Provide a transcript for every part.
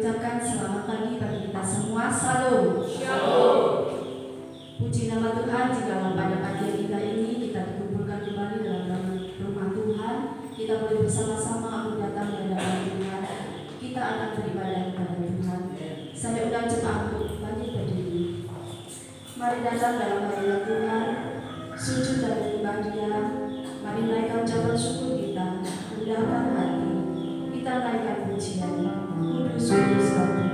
ucapkan selamat pagi bagi kita semua. Salam. Shalom. Puji nama Tuhan, jika pada pagi kita ini kita dikumpulkan kembali dalam rumah Tuhan, kita boleh bersama-sama untuk datang ke hadapan Tuhan. Kita akan beribadah kepada Tuhan. Saya undang jemaat untuk bangkit berdiri. Mari datang dalam hadirat Tuhan, sujud dan menyembah Dia. Mari naikkan ucapan syukur kita, rendahkan hati. Kita naikkan pujian. Kudus, kudus Tuhan.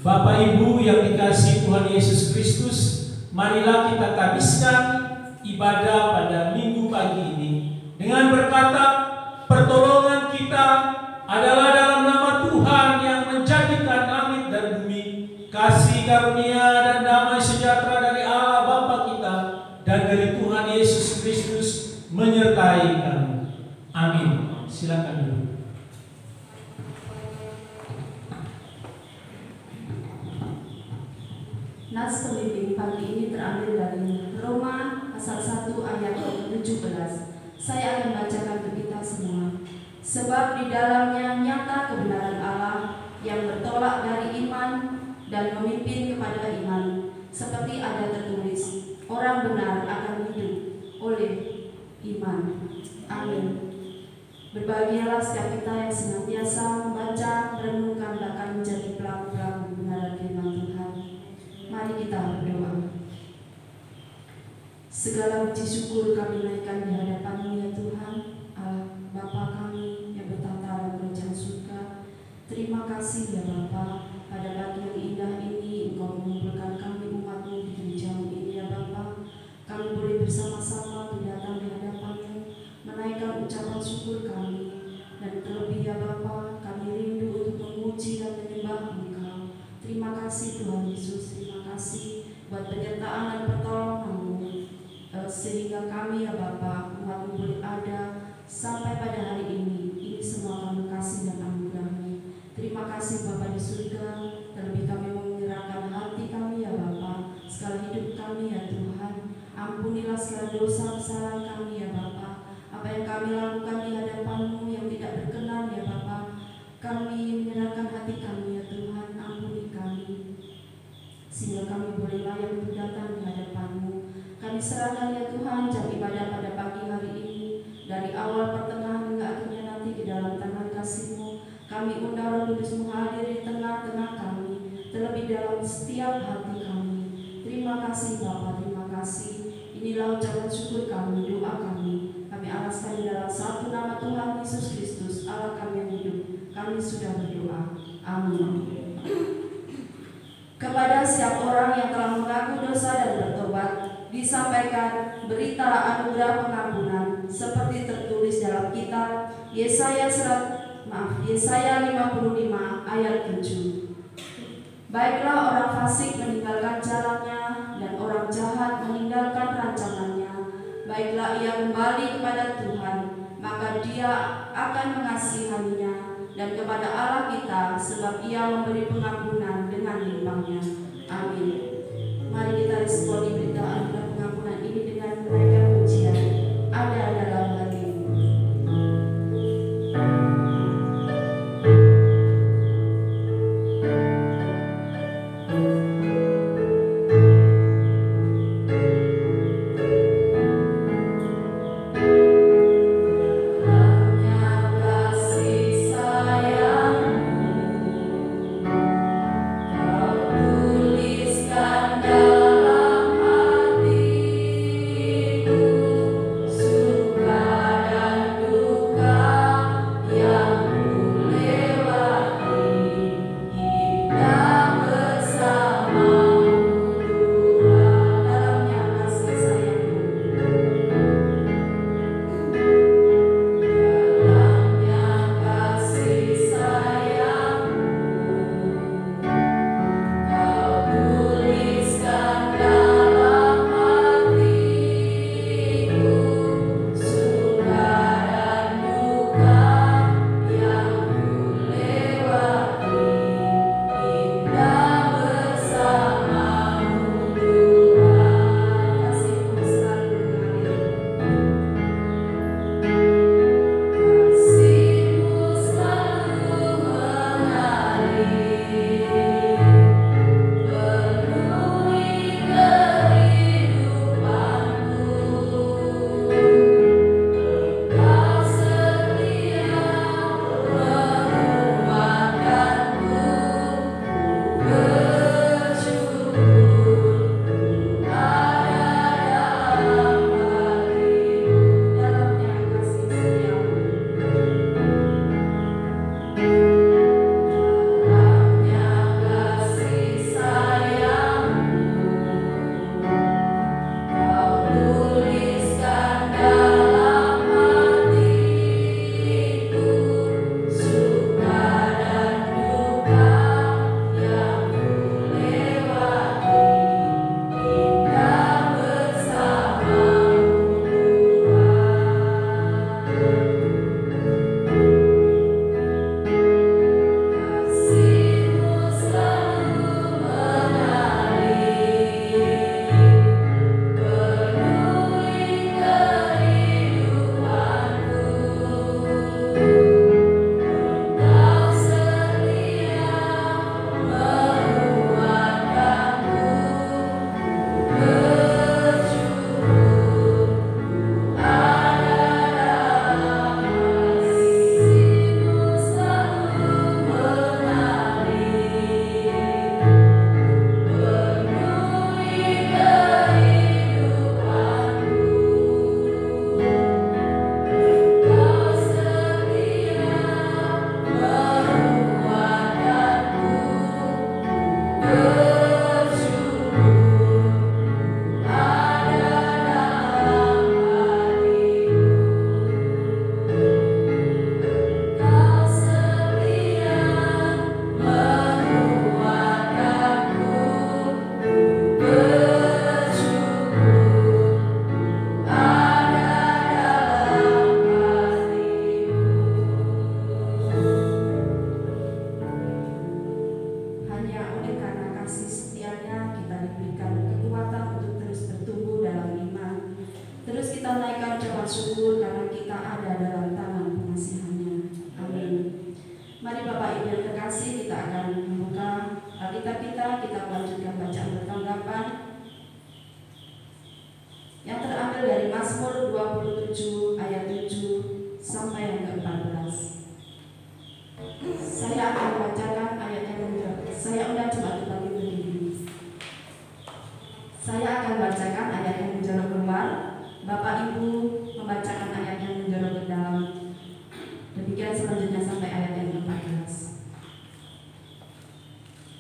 Bapak Ibu yang dikasihi Tuhan Yesus Kristus, marilah kita habiskan ibadah pada minggu pagi ini dengan berkata, pertolongan kita kita adalah dalam nama Tuhan yang menjadikan langit dan bumi. Kasih karunia dan damai sejahtera dari Allah Bapa kita dan dari Tuhan Yesus Kristus menyertai kami. Amin. Silakan duduk. Nas pembimbing pagi ini terambil dari Roma pasal 1 ayat 17. Saya akan bacakan untuk kita semua. Sebab di dalamnya nyata kebenaran Allah yang bertolak dari iman dan memimpin kepada iman. Seperti ada tertulis, orang benar akan hidup oleh iman. Amin. Berbahagialah setiap kita yang senantiasa membaca, merenungkan, bahkan menjadi pelaku-pelaku kebenaran firman Tuhan. Mari kita berdoa. Segala puji syukur kami naikkan di hadapan-Mu ya Tuhan, Allah Bapa kami yang bertata dalam kerajaan surga. Terima kasih ya Bapa, pada pagi yang indah ini Engkau mengumpulkan kami umat-Mu di gereja-Mu ini ya Bapa. Kami boleh bersama-sama datang di hadapan-Mu, menaikkan ucapan syukur kami, dan terlebih ya Bapa, kami rindu untuk memuji dan menyembah Engkau. Terima kasih Tuhan Yesus, terima kasih buat penyertaan dan pertolongan-Mu, sehingga kami ya Bapa, umat-Mu boleh ada sampai pada hari ini. Ini semua kami kasih dan anugerah-Mu. Terima kasih Bapa di surga, terlebih kami menyerahkan hati kami ya Bapa, segala hidup kami ya Tuhan. Ampunilah segala dosa kesalahan kami ya Bapa. Apa yang kami lakukan di hadapan-Mu yang tidak berkenan ya Bapa, kami menyerahkan hati kami ya Tuhan. Ampuni kami, sehingga kami boleh layak untuk datang di hadapan-Mu. Kami serahkan ya Tuhan jam ibadah pada pagi hari ini, dari awal pertengahan hingga akhirnya nanti di dalam tangan kasih-Mu. Kami undang Roh Kudus-Mu hadir di tengah-tengah kami, terlebih dalam setiap hati kami. Terima kasih Bapa, terima kasih. Inilah ucapan syukur kami, doa kami. Kami alaskan di dalam satu nama Tuhan Yesus Kristus, Allah kami yang hidup. Kami sudah berdoa. Amin. Kepada setiap orang yang telah mengaku dosa dan bertobat, disampaikan berita anugerah pengampunan seperti tertulis dalam kitab Yesaya 55 ayat 7. Baiklah orang fasik meninggalkan jalannya dan orang jahat meninggalkan rancangannya. Baiklah ia kembali kepada Tuhan, maka Dia akan mengasihaninya, dan kepada Allah kita, sebab Ia memberi pengampunan dengan limpahnya. Amin. Mari kita responi berita anugerah pengampunan ini dengan menaikkan pujian. Ada dalam hatimu. Suka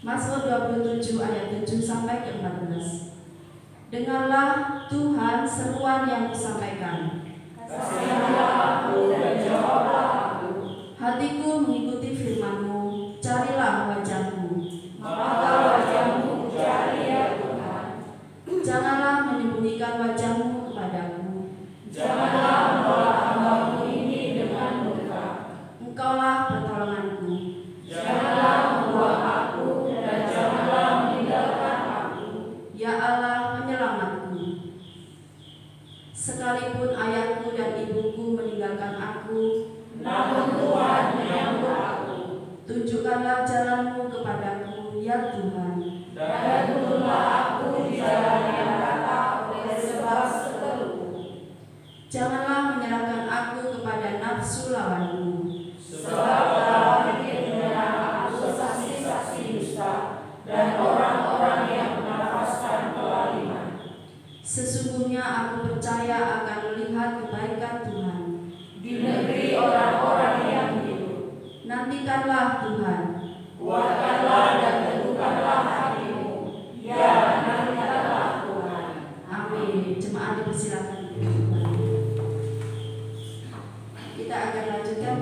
Mazmur 27 ayat 7 sampai ke 14. Dengarlah Tuhan seruan yang kusampaikan. Kasihanlah aku dan jawablah aku. Hatiku mengikuti firman-Mu, carilah wajah-Mu. Maka wajah-Mu cari ya Tuhan. Janganlah menyembunyikan wajah-Mu kepadaku. Janganlah menolak hamba-Mu ini dengan murka. Engkaulah pertolonganku. Janganlah membuang aku dan janganlah meninggalkan aku. Ya Allah, penyelamatku. Sekalipun ayahku dan ibuku meninggalkan aku, Namun Tuhan menyambut aku. tunjukkanlah jalan-Mu kepadaku, ya Tuhan. Dan tuntunlah aku di jalan yang rata oleh sebab seteruku. Janganlah menyerahkan aku kepada nafsu lawanku. Sebab telah bikin menyerang aku saksi-saksi dusta dan orang-orang yang menafaskan kelaliman. Sesungguhnya aku percaya akan melihat kebaikan Tuhan Di negeri orang-orang yang hidup. Nantikanlah Tuhan. Kuatkanlah dan teguhkanlah hatimu. Ya, nantikanlah Tuhan. Amin. Jemaat dipersilakan duduk kembali. Kita akan lanjutkan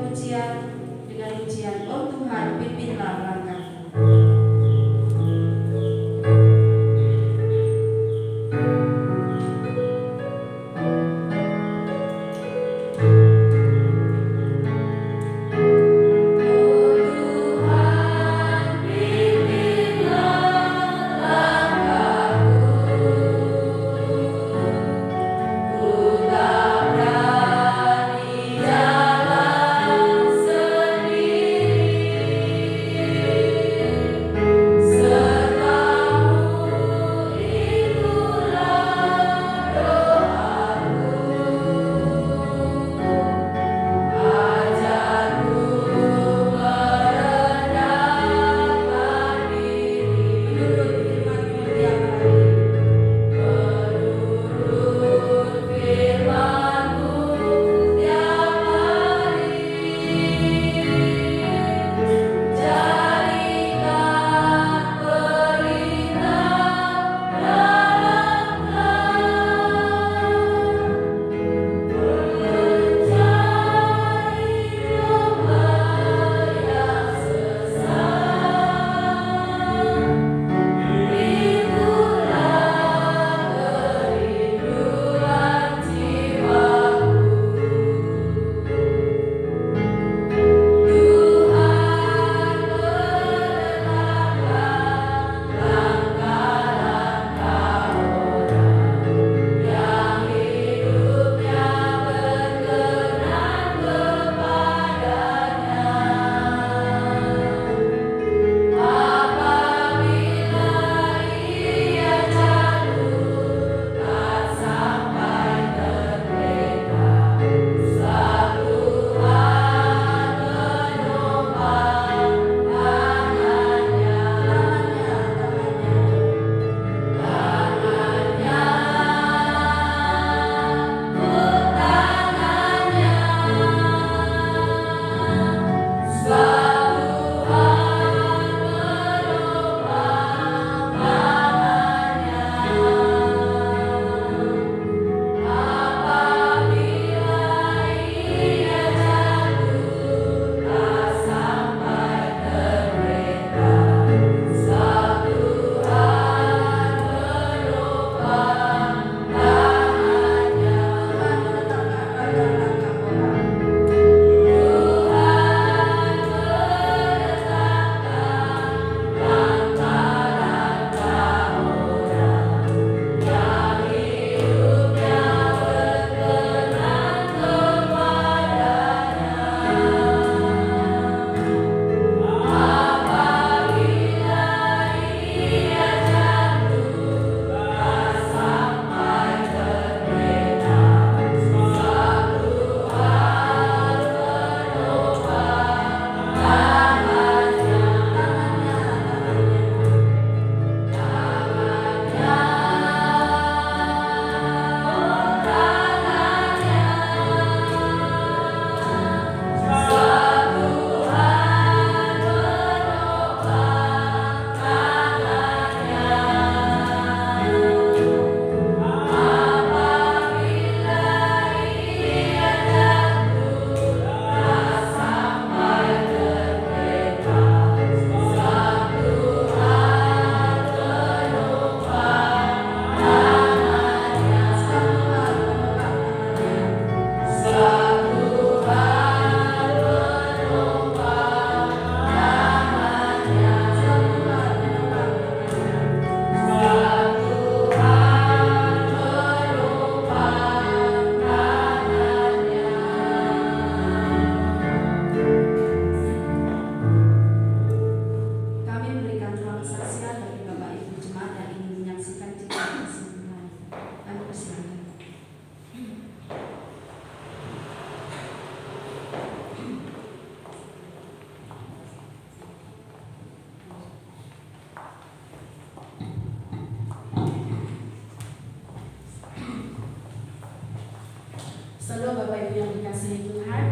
Bapak Ibu yang dikasihi Tuhan.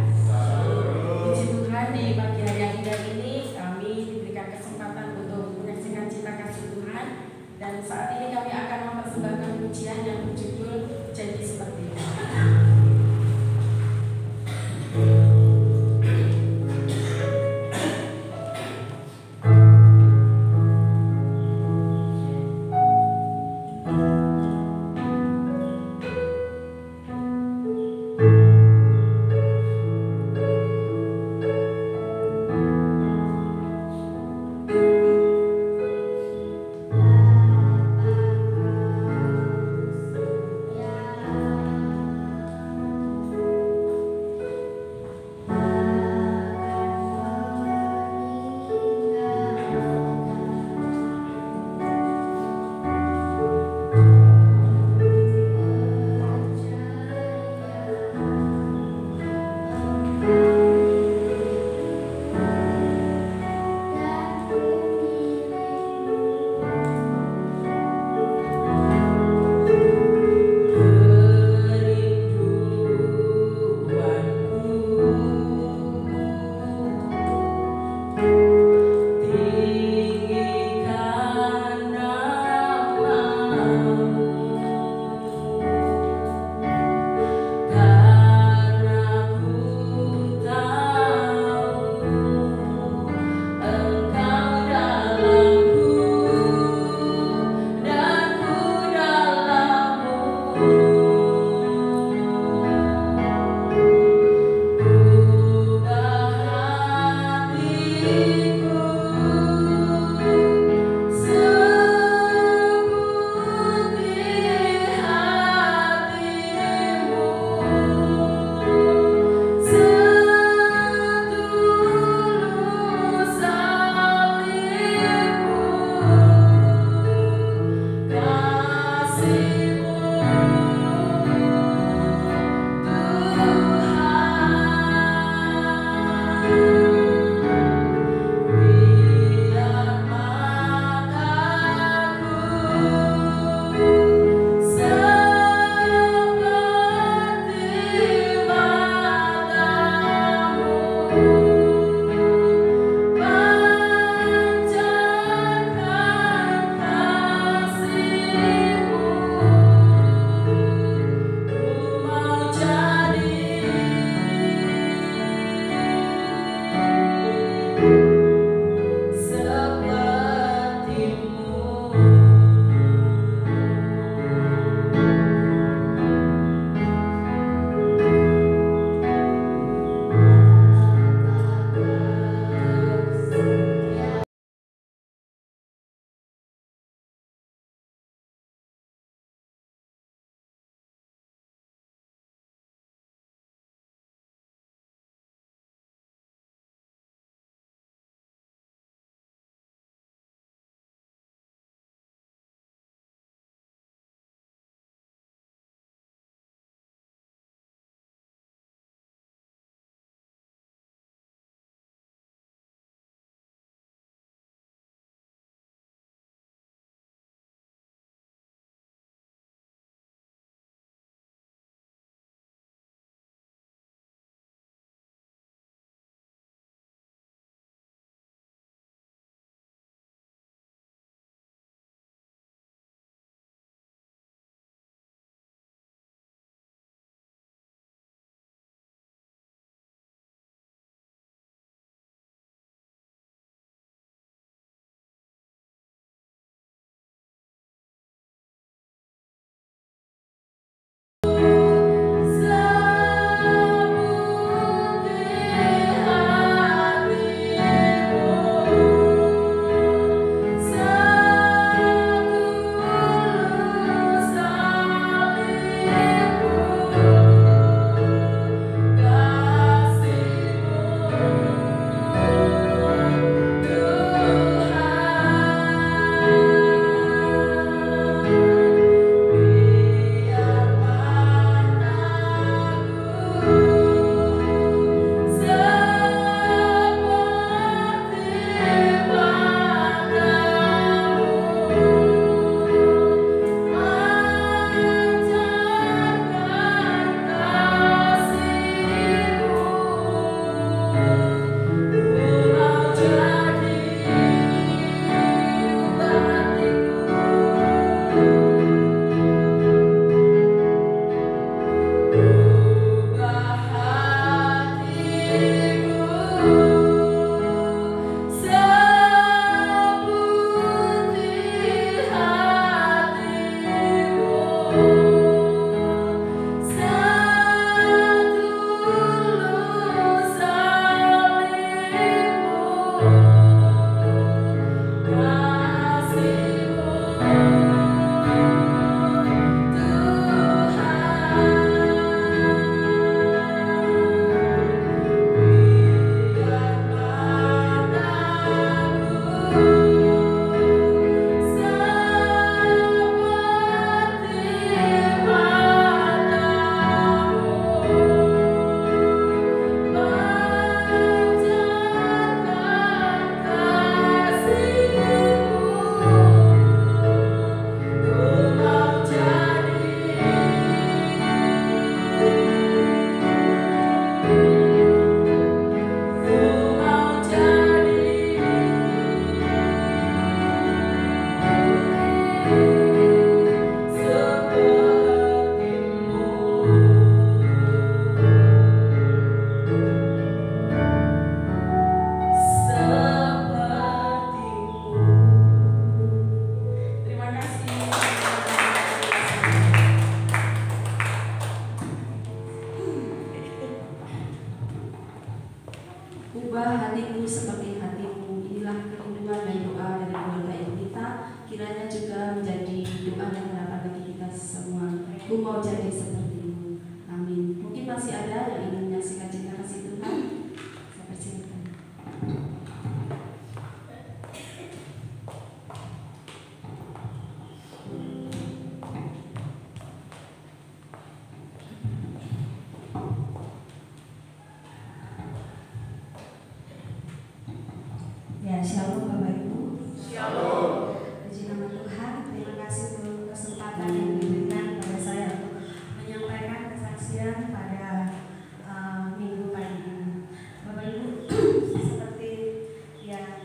Puji Tuhan, di pagi hari yang indah ini kami diberikan kesempatan untuk menyaksikan cita kasih Tuhan. Dan saat ini kami akan mempersembahkan pujian yang berjudul Janji Seperti Itu. Apakah semua. Ku mau jadi seperti-Mu. Amin. Mungkin masih ada yang ingin menyaksikan cinta kasih Tuhan. Saya persilakan. Ya, shalom Bapak Ibu. Shalom. Puji nama Tuhan, terima kasih untuk kesempatan yang diberikan pada saya untuk menyampaikan kesaksian pada minggu pagi ini. Bapak Ibu, seperti yang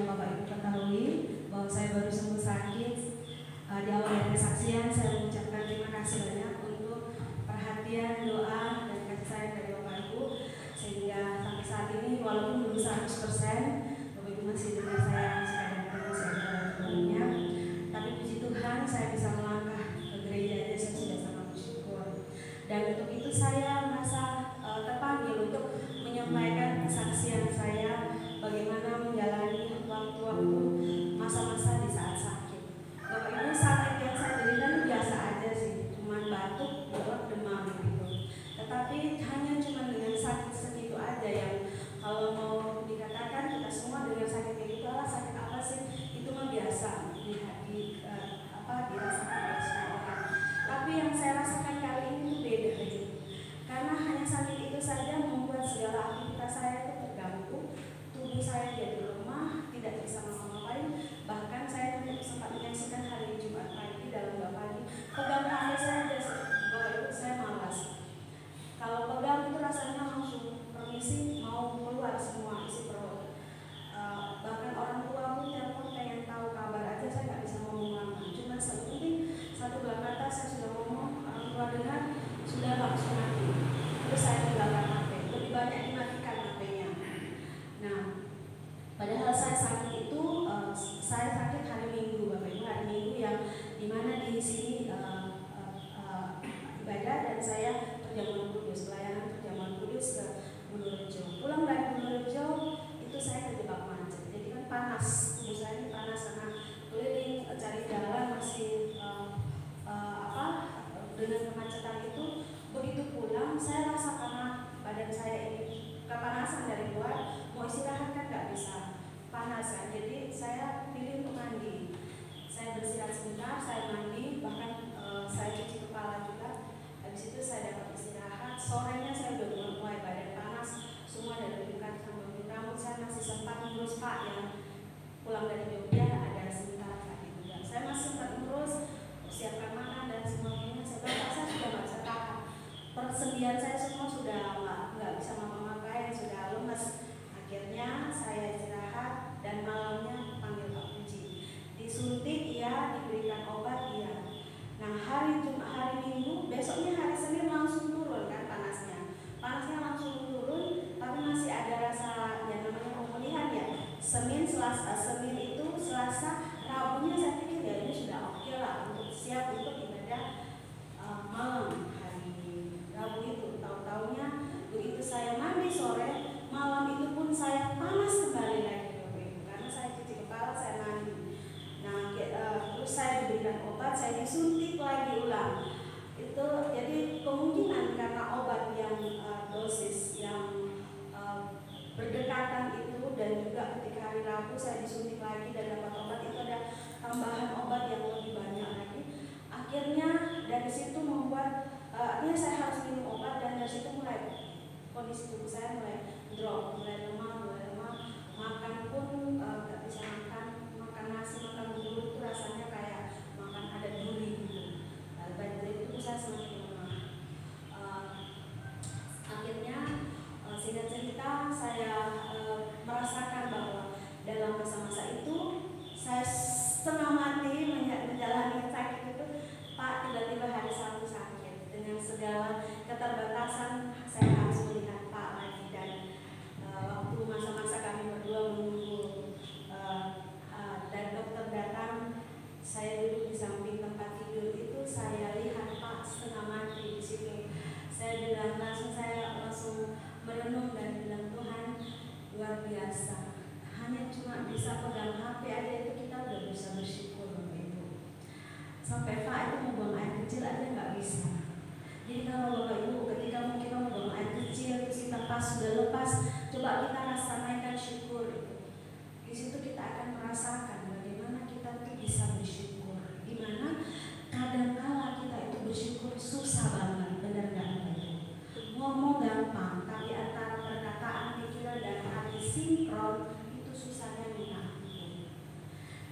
Bapak Ibu ketahui bahwa saya baru sembuh sakit. Di awal kesaksian saya mengucapkan terima kasih banyak untuk perhatian, doa, dan kasih sayang dari Bapak Ibu, sehingga sampai saat ini walaupun belum 100%, Bapak Ibu masih dengar saya masih ada turunnya. Tapi puji Tuhan saya bisa melangkah ke gereja aja, saya sudah sangat bersyukur. Dan untuk itu saya merasa terpanggil untuk menyampaikan kesaksian saya bagaimana menjalani waktu-waktu masa-masa di saat sakit. Bapak Ibu, sakit yang saya derita biasa aja sih, cuma batuk, pilek, demam gitu. Tetapi hanya cuma dengan sakit segitu aja yang kalau mau dikatakan kita semua dengan sakit kayak gitu, sakit apa sih? Itu mah biasa dirasakan oleh semua orang. Tapi yang saya rasakan kali ini itu beda gitu. Karena hanya sakit itu saja membuat segala aktivitas saya itu terganggu, tubuh saya jadi lemah, tidak bisa ngapa-ngapain. Bahkan saya sempat menyaksikan hari Jumat pagi dalam doa pagi, pegang HP saya Bapak Ibu, saya malas. Kalau pegang itu rasanya langsung permisi mau keluar semua isi perut. Bahkan orang tua pun telepon pengen tahu kabar aja, saya nggak bisa ngomong lama. Cuma satu dua kata saya sudah ngomong, orang tua dengar sudah langsung mati. Terus saya tinggalkan HP, lebih banyak dimatikan HP-nya. Nah, padahal saya sakit itu, saya sakit hari Minggu, Bapak Ibu, hari Minggu yang dimana di sini ibadah dan saya perjamuan kudus, pelayanan perjamuan kudus ke Purworejo. Pulang dari Purworejo itu saya terjebak macet, jadi kan panas, tubuh saya ini panas karena keliling cari jalan masih dengan kemacetan itu. Begitu pulang saya rasa karena badan saya ini kepanasan dari luar, mau istirahat kan nggak bisa, panas kan, jadi saya pilih untuk mandi. Saya beristirahat sebentar, saya mandi, bahkan saya cuci kepala juga. Habis itu saya dapat istirahat. Sorenya saya udah mulai badan panas, semua dari dekat sama rambut saya masih sempat ngurus Pak yang pulang dari Jogja, ada sebentar tadi juga. Saya masih sempat ngurus, siapkan makan dan semuanya. Saya sudah nggak bisa tahan. Persendian saya semua sudah nggak bisa ngapa-ngapain, sudah lemes. Akhirnya saya istirahat dan malamnya panggil Pak Puji. Disuntik iya, diberikan obat iya. Nah hari Minggu, besoknya hari Senin langsung turun kan panasnya langsung turun, tapi masih ada rasa yang namanya pemulihan ya. Senin itu Selasa, Rabunya saya pikir ya ini sudah oke lah untuk siap untuk ibadah malam hari Rabu itu. Tahu-taunya begitu saya mandi sore, malam itu pun saya panas kembali lagi karena saya cuci kepala, saya mandi. Nah terus saya diberikan obat, saya disuntik lagi ulang. Itu jadi kemungkinan karena obat yang dosis yang berdekatan itu, dan juga ketika hari Rabu saya disuntik lagi dan dapat obat, itu ada tambahan obat yang lebih banyak lagi. Akhirnya dari situ membuat akhirnya saya harus minum obat, dan dari situ mulai kondisi tubuh saya mulai drop, mulai lemah, makan pun nggak bisa makan nasi, makan bubur itu rasanya kayak makan ada duri gitu. Dari itu saya semakin lemah. Akhirnya singkat cerita saya merasakan bahwa dalam masa-masa itu saya setengah mati menjalani sakit itu. Pak, tiba-tiba hari Sabtu sakit dengan segala keterbatasan, saya harus melihat Pak lagi. Dan waktu masa-masa kami berdua menunggu dan dokter datang, saya duduk di samping tempat tidur itu, saya lihat Pak setengah mati di sini. Saya langsung merenung dan bilang, Tuhan luar biasa. Hanya cuma bisa pegang HP aja itu kita udah bisa bersyukur, Bapak Ibu. Sampai Pak itu mau buang air kecil aja nggak bisa. Jadi kalau Bapak Ibu ketika kita mau buang air kecil terus kita pas sudah lepas, coba kita rasakan syukur. Di situ kita akan merasakan bagaimana kita tuh bisa bersyukur. Dimana kadang-kala kita itu bersyukur susah banget, benar nggak Bapak Ibu? Ngomong gampang, tapi antara perkataan, pikiran dan hati sinkron itu susahnya minta ampun.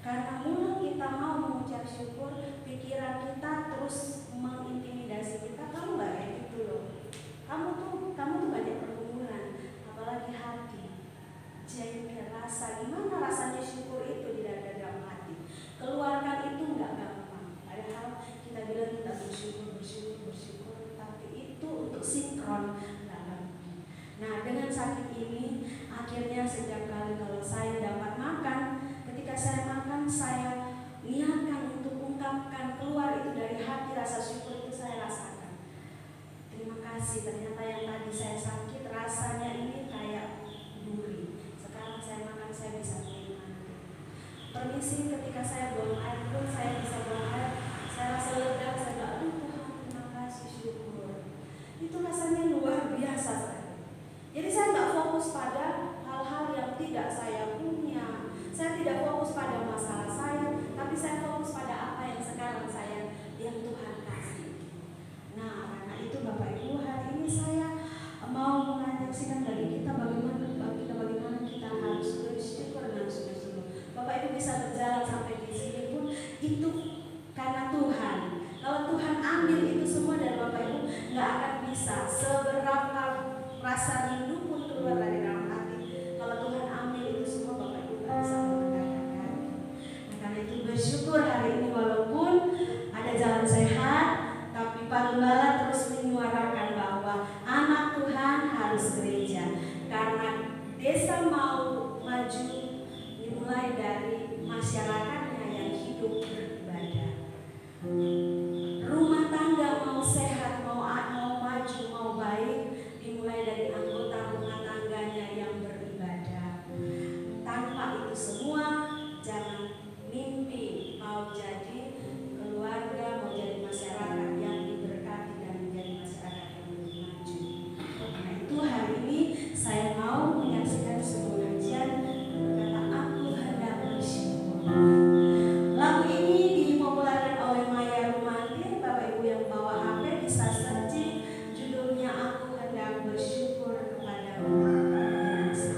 Karena mulut kita mau mengucap syukur, pikiran kita terus mengintimidasi kita. Kamu nggak kayak gitu loh. Kamu tuh banyak pergumulan, apalagi hati. Jadi rasa gimana rasanya syukur itu di dalam hati. Keluarkan itu nggak gampang. Padahal kita bilang kita bersyukur, tapi itu untuk sinkron nggak gampang. Nah dengan sakit ini akhirnya setiap kali kalau saya dapat makan, ketika saya makan saya niatkan untuk ungkapkan keluar itu dari hati, rasa syukur itu saya rasakan. Terima kasih, ternyata yang tadi saya sakit rasanya ini kayak duri. Sekarang saya makan saya bisa menikmati. Permisi, ketika saya buang air pun saya bisa buang air, saya rasa lega, saya bilang, aduh Tuhan terima kasih syukur. Itu rasanya luar biasa sekali. Jadi saya nggak fokus pada hal-hal yang tidak saya punya. Saya tidak fokus pada masalah saya, tapi saya fokus pada apa yang sekarang yang Tuhan kasih. Nah, karena itu Bapak Ibu, hari ini saya mau mengajarkan bagi kita bagaimana kita harus bersyukur dengan sungguh-sungguh. Bapak Ibu bisa berjalan sampai di sini pun itu karena Tuhan. Kalau Tuhan ambil itu semua dari Bapak Ibu, nggak akan bisa seberapa rasa rindu pun keluar dari dalam hati. Kalau Tuhan ambil itu semua, Bapak Ibu nggak bisa mengatakan. Nah, karena itu bersyukur hari ini walaupun ada jalan sehat, tapi Pak Gembala terus menyuarakan bahwa anak Tuhan harus gereja. Karena desa mau maju dimulai dari masyarakatnya yang hidup beribadah. Rumah tangga mau sehat, mau maju, mau baik dimulai dari anggota rumah tangganya yang beribadah. Tanpa itu semua, jangan mimpi mau jadi keluarga, mau jadi masyarakat yang diberkati dan menjadi masyarakat yang lebih maju. Karena itu hari ini saya mau menyaksikan sebuah kajian berkata aku hendak bersyukur. Lagu ini dipopulerkan oleh Maya Rumanti. Bapak Ibu yang bawa HP bisa searching, judulnya Aku Hendak Bersyukur Kepada Yang Esa.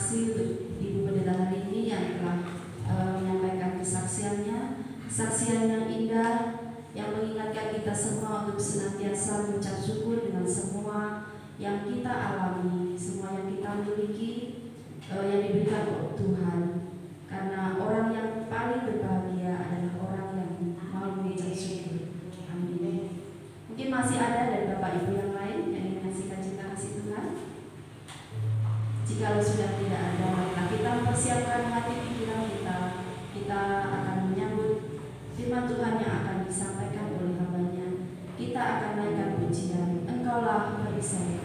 kasih untuk Ibu Pendeta hari ini yang telah menyampaikan kesaksian yang indah, yang mengingatkan kita semua untuk senantiasa mengucap syukur dengan semua yang kita alami, semua yang kita miliki, yang diberikan oleh Tuhan. Karena orang yang paling berbahagia adalah orang yang mau mengucap syukur. Amin. Mungkin masih ada dari Bapak Ibu yang lain yang ingin menyaksikan cinta kasih Tuhan. Jika sudah tidak ada, maka kita mempersiapkan hati pikiran kita akan menyambut firman Tuhan yang akan disampaikan oleh hamba-Nya. Kita akan naikkan pujian, Engkaulah perisai.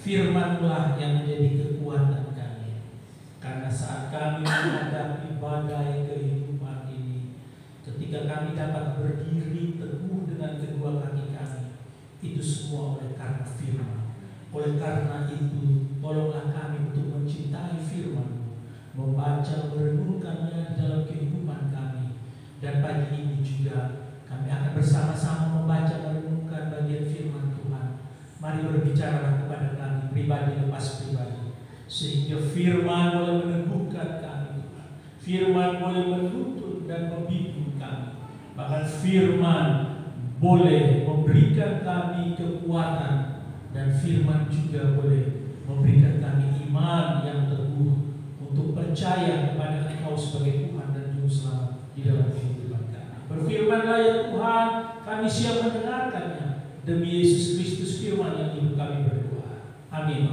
Firman-Lah yang menjadi kekuatan kami. Karena saat kami menghadapi badai kehidupan ini, ketika kami dapat berdiri teguh dengan kedua kaki kami, itu semua oleh karena firman. Oleh karena itu, tolonglah kami untuk mencintai firman, membaca, merenungkannya di dalam kehidupan kami. Dan pagi ini juga kami akan bersama-sama membaca, merenungkan bagian firman Tuhan. Mari berbicaralah kepada kami pribadi lepas pribadi, sehingga firman boleh meneguhkan kami Tuhan. Firman boleh menuntun dan membimbing kami. Bahkan firman boleh memberikan kami kekuatan, dan firman juga boleh memberikan kami iman yang teguh untuk percaya kepada Engkau sebagai Tuhan dan Juru Selamat di dalam kehidupan kami. Berfirmanlah ya Tuhan, kami siap mendengarkannya. Demi Yesus Kristus firman yang hidup kami berdoa. Amin.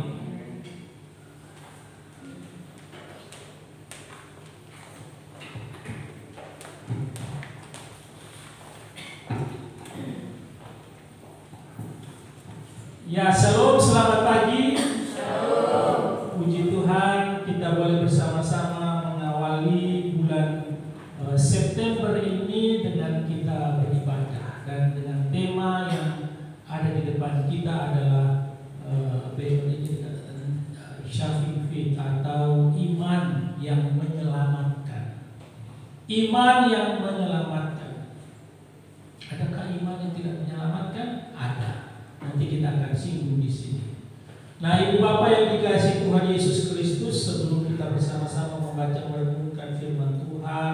Ya, shalom, selamat pagi. Shalom. Puji Tuhan, kita boleh bersama-sama mengawali bulan September ini dengan kita beribadah, dan dengan tema yang ada di depan kita adalah Saving Faith atau iman yang menyelamatkan. Iman yang menyelamatkan. Adakah iman yang tidak menyelamatkan? Ada. Nanti kita akan singgung di sini. Nah, Ibu Bapak yang dikasihi Tuhan Yesus Kristus, sebelum kita bersama-sama membaca merenungkan firman Tuhan,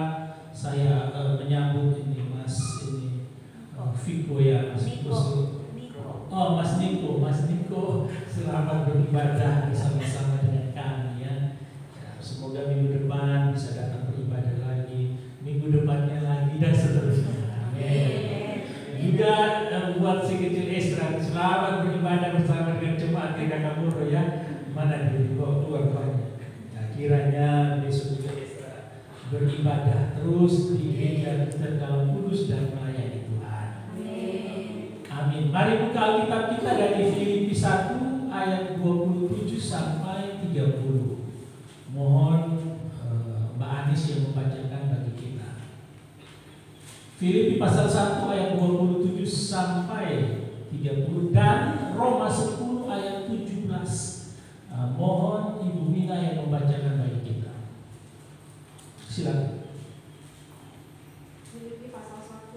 saya menyambut ini Mas Viko ya, Mas Viko. Oh, Mas Niko, selamat beribadah bersama-sama dengan kami ya. Semoga minggu depan bisa datang beribadah lagi, minggu depannya lagi, dan seterusnya. Amin. Juga buat si kecil Esra, selamat beribadah bersama dengan jemaat Gereja Kamuro ya. Mana dia dibawa keluar banyak. Nah, kiranya besok juga Esra beribadah terus di gereja Kristen dalam kudus dan melayani Tuhan. Amin. Mari buka Alkitab kita dari Filipi 1 ayat 27 sampai 30. Mohon Mbak Anis yang membacakan bagi kita. Filipi pasal 1 ayat 27 sampai 30 dan Roma 10 ayat 17. Mohon Ibu Mina yang membacakan bagi kita. Silakan. Filipi pasal 1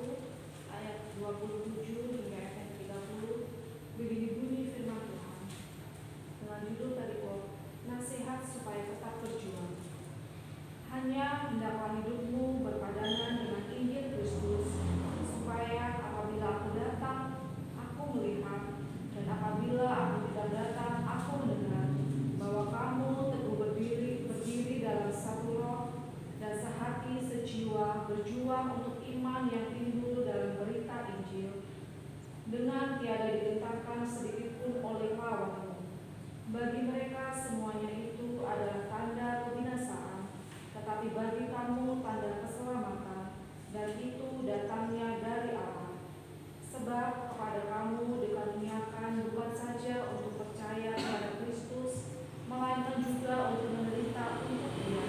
ayat 27 hingga ayat 30. Begini bunyi firman Tuhan. Dengan judul tadi nasihat supaya tetap berjuang. Hanya hendaklah hidupmu berpadanan dengan Injil Kristus, supaya apabila aku datang, aku melihat, dan apabila aku tidak datang, aku mendengar, bahwa kamu teguh berdiri dalam satu roh dan sehati sejiwa, berjuang untuk iman yang timbul dalam berita Injil, dengan tiada digentarkan sedikitpun oleh lawanmu. Bagi mereka semuanya itu adalah tanda kebinasaan, tetapi bagi kamu tanda keselamatan, dan itu datangnya dari Allah. Sebab kepada kamu dikaruniakan bukan saja untuk percaya pada Kristus, melainkan juga untuk menderita untuk Dia,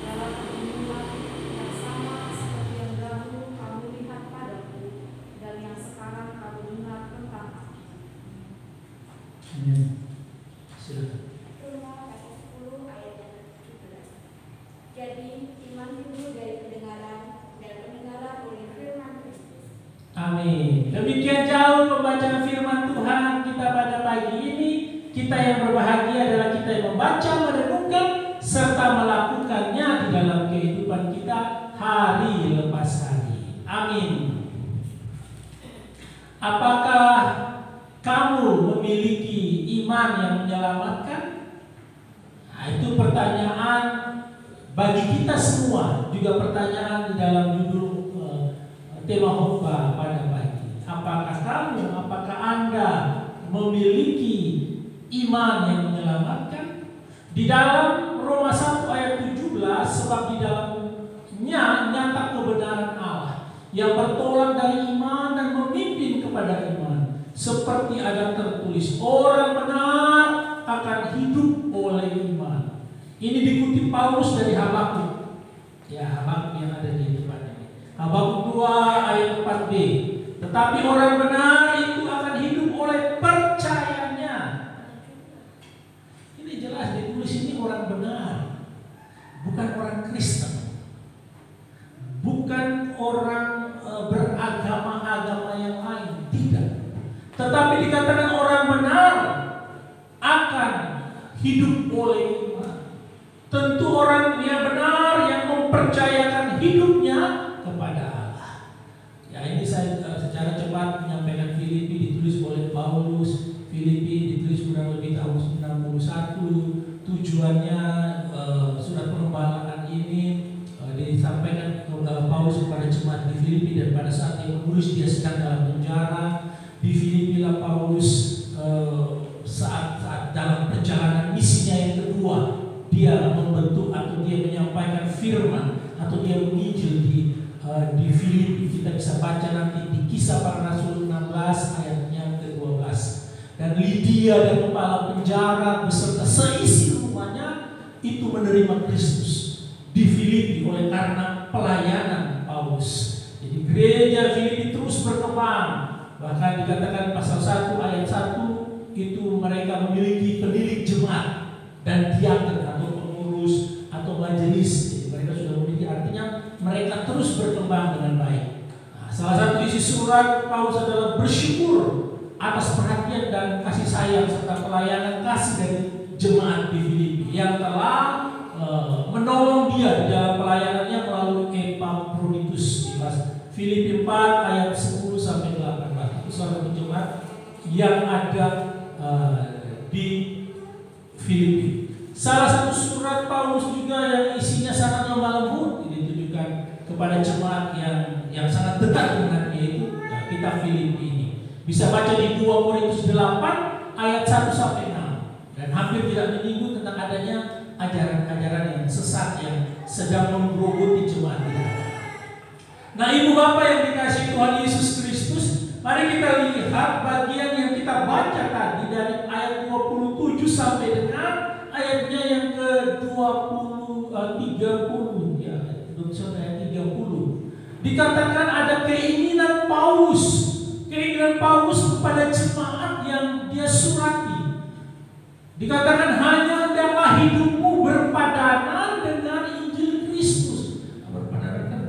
dalam pergumulan yang sama seperti yang dahulu kamu lihat padaku, dan yang sekarang kamu dengar tentang aku. Silakan. Roma pasal 10 ayat 17. Jadi iman timbul dari pendengaran, dan pendengaran oleh firman Kristus. Amin. Demikian jauh pembacaan firman Tuhan kita pada pagi ini. Kita yang berbahagia adalah kita yang membaca, merenungkan, serta melakukannya di dalam kehidupan kita hari lepas hari. Amin. Apakah kamu memiliki iman yang menyelamatkan? Nah, itu pertanyaan bagi kita semua, juga pertanyaan di dalam judul tema khotbah pada pagi. Apakah kamu, apakah Anda memiliki iman yang menyelamatkan? Di dalam Roma 1 ayat 17, sebab di dalamnya nyata kebenaran Allah yang bertolak dari iman dan memimpin kepada iman. Seperti ada tertulis, orang benar Ini dikutip Paulus dari Habakuk. Ya, Habakuk yang ada di depan ini. Habakuk 2 ayat 4b. Tetapi orang benar itu akan hidup oleh percayanya. Ini jelas ditulis ini orang benar, bukan orang Kristen, bukan orang beragama-agama yang lain, tidak. Tetapi dikatakan orang benar akan hidup oleh iman. Tentu orang yang benar yang mempercayakan hidupnya kepada Allah. Ya, ini saya secara cepat menyampaikan Filipi ditulis oleh Paulus. Filipi ditulis kurang lebih tahun 91. Tujuannya surat pengembalaan ini disampaikan Paulus kepada jemaat di Filipi, dan pada saat dia menulis dia sedang dalam penjara. Di Filipi lah Paulus saat dalam perjalanan misinya yang kedua, dia membentuk atau dia menyampaikan firman atau dia menginjil di Filipi. Kita bisa baca nanti di Kisah Para Rasul 16 ayatnya ke-12. Dan Lydia dan kepala penjara beserta seisi rumahnya itu menerima Kristus di Filipi oleh karena pelayanan Paulus. Jadi gereja Filipi terus berkembang. Bahkan dikatakan pasal 1 ayat 1 itu mereka memiliki penilik jemaat dan diaken atau pengurus atau majelis. Jadi mereka sudah memiliki, artinya mereka terus berkembang dengan baik. Nah, salah satu isi surat Paulus adalah bersyukur atas perhatian dan kasih sayang serta pelayanan kasih dari jemaat di Filipi yang telah menolong dia di dalam pelayanannya melalui Epaphroditus. Di Filipi 4 ayat 10 sampai 18. Itu salah satu jemaat yang ada di Filipi. Salah satu surat Paulus juga yang isinya sangat lemah lembut ditujukan kepada jemaat yang sangat dekat dengan yaitu kita Filipi ini. Bisa baca di 2 Korintus 8 ayat 1 sampai 6, dan hampir tidak menyinggung tentang adanya ajaran-ajaran yang sesat yang sedang menggerogoti jemaat kita. Nah, ibu bapak yang dikasihi Tuhan Yesus Kristus, mari kita lihat bagian yang kita baca tadi dari ayat 27 sampai dengan ayatnya yang ke-30 ya, ayat 30. Dikatakan ada keinginan Paulus kepada jemaat yang dia surati. Dikatakan hanya hendaklah hidupmu berpadanan dengan Injil Kristus. Berpadanan kan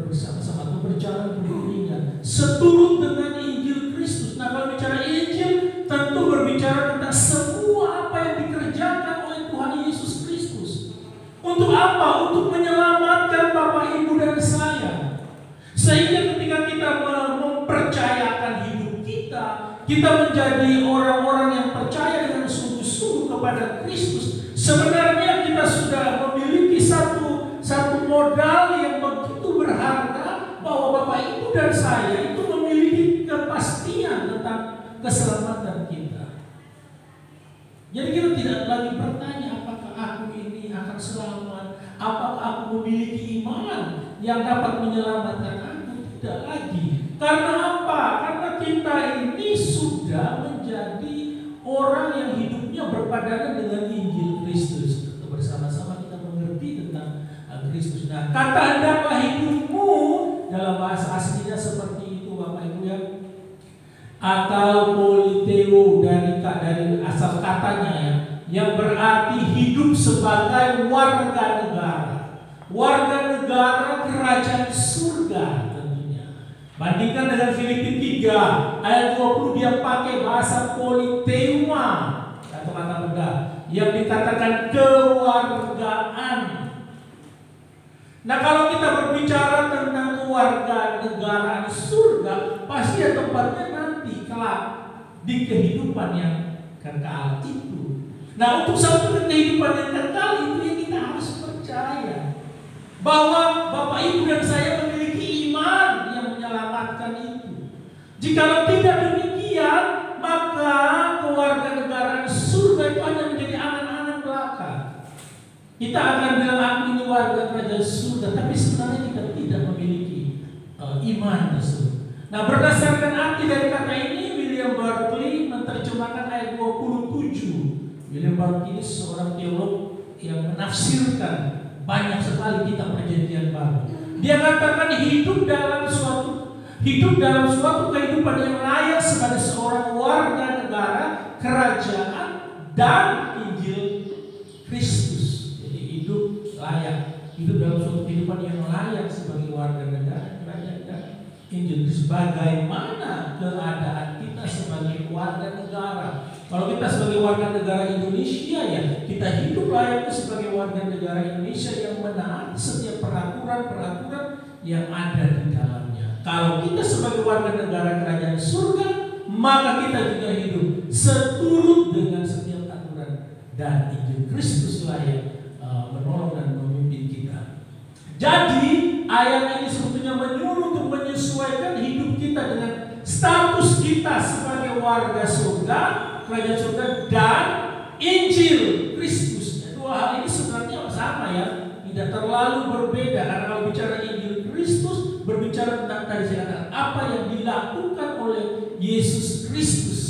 bersama-sama atau berjalan beriringan, seturut dengan Injil Kristus. Nah, kalau bicara Injil, tentu berbicara tentang semua apa yang dikerjakan oleh Tuhan Yesus Kristus. Untuk apa? Untuk menyelamatkan Bapak, Ibu, dan saya. Sehingga ketika kita mempercayakan hidup kita menjadi orang-orang yang percaya dengan sungguh-sungguh kepada Kristus. Sebenarnya kita sudah memiliki satu modal yang begitu berharga, bahwa Bapak, Ibu, dan saya itu memiliki kepastian tentang keselamatan kita. Jadi kita tidak lagi bertanya apakah aku ini akan selamat, apakah aku memiliki iman yang dapat menyelamatkan aku. Tidak lagi. Karena apa? Karena kita ini sudah menjadi orang yang hidupnya berpadanan dengan Injil Kristus. Bersama-sama kita mengerti tentang Kristus. Nah, kata hendaklah hidupmu dalam bahasa aslinya seperti itu, Bapak Ibu ya. Atau politeo dari asal katanya ya, yang berarti hidup sebagai warga negara. Warga negara kerajaan surga. Bandingkan dengan Filipi 3 ayat 20, dia pakai bahasa politeuma atau kata benda yang dikatakan kewargaan. Nah, kalau kita berbicara tentang kewarganegaraan surga, pasti tempatnya nanti kelak di kehidupan yang kekal itu. Nah, untuk satu kehidupan yang kekal itu yang kita harus percaya bahwa Bapak, Ibu, dan saya memiliki iman menyelamatkan itu. Jikalau tidak demikian, maka kewarganegaraan surga itu hanya menjadi angan-angan belaka. Kita akan bilang aku ini warga kerajaan surga, tapi sebenarnya kita tidak memiliki iman tersebut. Nah, berdasarkan arti dari kata ini, William Barclay menerjemahkan ayat 27. William Barclay ini seorang teolog yang menafsirkan banyak sekali kitab Perjanjian Baru. Dia katakan hidup dalam suatu kehidupan yang layak sebagai seorang warga negara kerajaan dan Injil Kristus. Jadi hidup dalam suatu kehidupan yang layak sebagai warga negara kerajaan dan Injil Kristus. Bagaimana keadaan kita sebagai warga negara? Kalau kita sebagai warga negara Indonesia, ya kita hidup layaknya sebagai warga negara Indonesia yang menaati setiap peraturan-peraturan yang ada di dalamnya. Kalau kita sebagai warga negara kerajaan surga, maka kita juga hidup seturut dengan setiap aturan dan Injil Kristus layak menolong dan memimpin kita. Jadi ayat ini sebetulnya menyuruh untuk menyesuaikan hidup kita dengan status kita sebagai warga surga, kerajaan surga dan Injil Kristus. Dua hal ini sebenarnya sama ya, tidak terlalu berbeda. Karena kalau bicara Injil Kristus, berbicara tentang tadi saya katakan apa yang dilakukan oleh Yesus Kristus.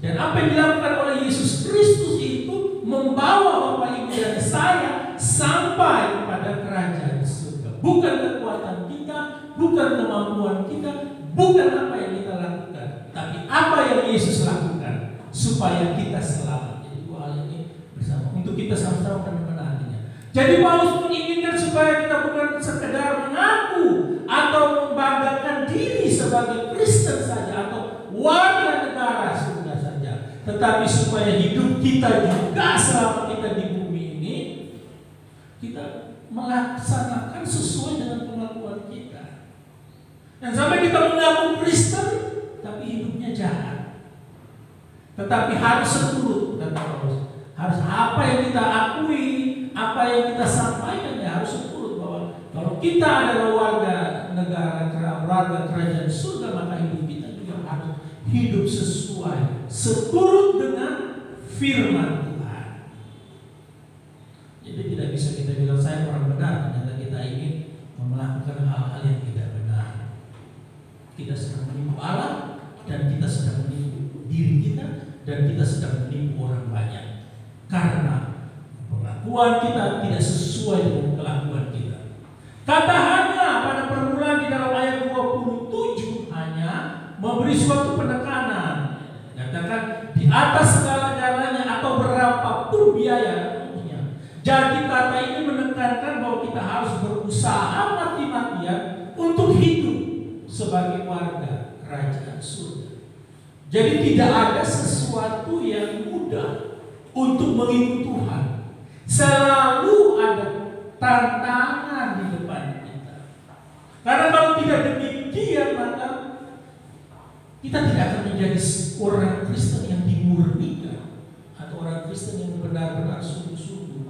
Dan apa yang dilakukan oleh Yesus Kristus itu membawa Bapak Ibu dan saya sampai pada kerajaan surga. Bukan kekuatan kita, bukan kemampuan kita, bukan apa yang kita lakukan, tapi apa yang Yesus lakukan supaya kita selamat. Jadi dua hal ini bersama untuk kita sama-sama menaatinya. Jadi Paulus menginginkan supaya kita bukan sekedar mengaku atau membanggakan diri sebagai Kristen saja atau warga negara surga saja, tetapi supaya hidup kita juga selama kita di bumi ini kita melaksanakan sesuai dengan pengakuan kita. Dan sampai kita mengaku Kristen tapi hidupnya jahat. Tetapi harus seturut, kata Paulus. Harus apa yang kita akui, apa yang kita sampaikan, ya harus seturut bahwa kalau kita adalah warga negara, warga kerajaan surga, maka hidup kita juga harus hidup sesuai, seturut dengan firman Tuhan. Jadi tidak bisa kita bilang saya orang benar, ternyata kita ingin melakukan hal-hal yang tidak benar. Kita sedang menipu Allah dan kita sedang menipu diri kita dan kita sedang menipu orang banyak. Karena pengakuan kita tidak sesuai dengan kelakuan kita. Kata hanya pada permulaan di dalam ayat 27 hanya memberi suatu penekanan. Katakan di atas segala-galanya atau berapapun biaya. Jadi kata ini menekankan bahwa kita harus berusaha mati-matian untuk hidup sebagai warga kerajaan surga. Jadi tidak ada sesuatu yang mudah untuk mengikut Tuhan. Selalu ada tantangan di depan kita. Karena kalau tidak demikian, maka kita tidak akan menjadi orang Kristen yang dimurnikan atau orang Kristen yang benar-benar sungguh-sungguh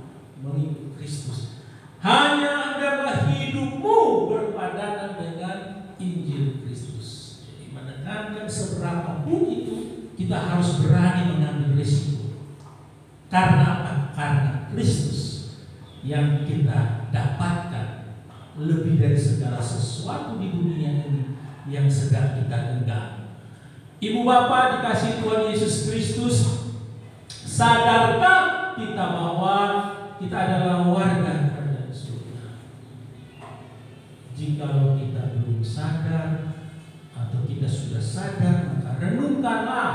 mengikut Kristus. Hanya adalah hidupmu berpadanan dengan Injil Kristus. Jadi menekankan seberapa pun itu kita harus berani mengambil risiko. Karena apa? Karena Kristus yang kita dapatkan lebih dari segala sesuatu di dunia ini yang sedang kita genggam. Ibu bapak dikasihi Tuhan Yesus Kristus, sadarkah kita bahwa kita adalah warga kerajaan surga? Jikalau kita belum sadar atau kita sudah sadar, maka renungkanlah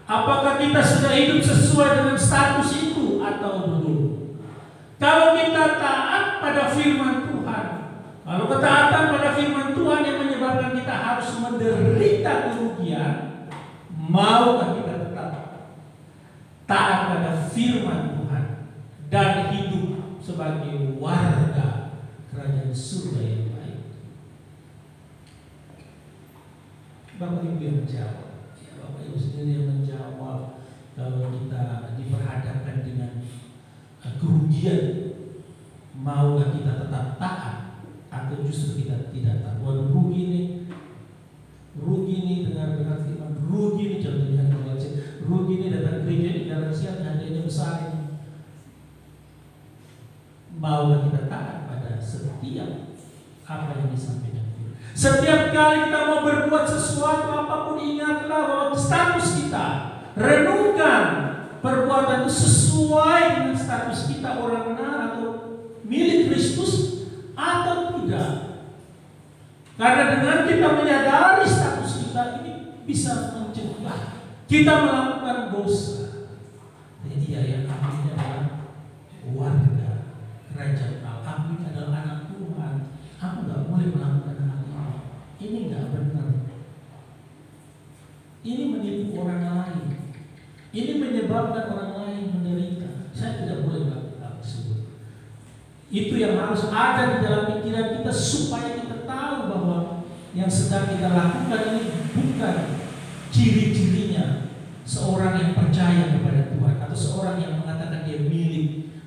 apakah kita sudah hidup sesuai dengan status itu atau belum. Kalau kita taat pada firman Tuhan, kalau ketaatan pada firman Tuhan yang menyebabkan kita harus menderita kerugian, maukah kita tetap taat pada firman Tuhan dan hidup sebagai warga kerajaan surga yang baik? Bapak Ibu yang menjawab, Bapak Ibu sendiri yang menjawab. Kalau kita diperhadapkan dengan kerugian, maukah kita tetap taat atau justru kita tidak taat? Rugi nih dengar firman, rugi nih contohnya rugi nih datang gereja di dalam siang hadiahnya besar ini. Maukah kita taat pada setiap apa yang disampaikan? Setiap kali kita mau berbuat sesuatu apapun, ingatlah bahwa status kita. Renungkan perbuatan itu sesuai dengan status kita orang benar atau milik Kristus atau tidak. Karena dengan kita menyadari status kita ini bisa mencegah kita melakukan dosa. Jadi yang kami ini adalah warga kerajaan Allah, kami adalah anak Tuhan. Aku nggak boleh melakukan hal ini. Ini nggak benar. Ini menipu orang lain. Ini menyebabkan orang lain menderita. Saya tidak boleh melakukan hal tersebut. Itu yang harus ada di dalam pikiran kita supaya kita tahu bahwa yang sedang kita lakukan ini bukan ciri-cirinya seorang yang percaya kepada Tuhan atau seorang yang mengatakan dia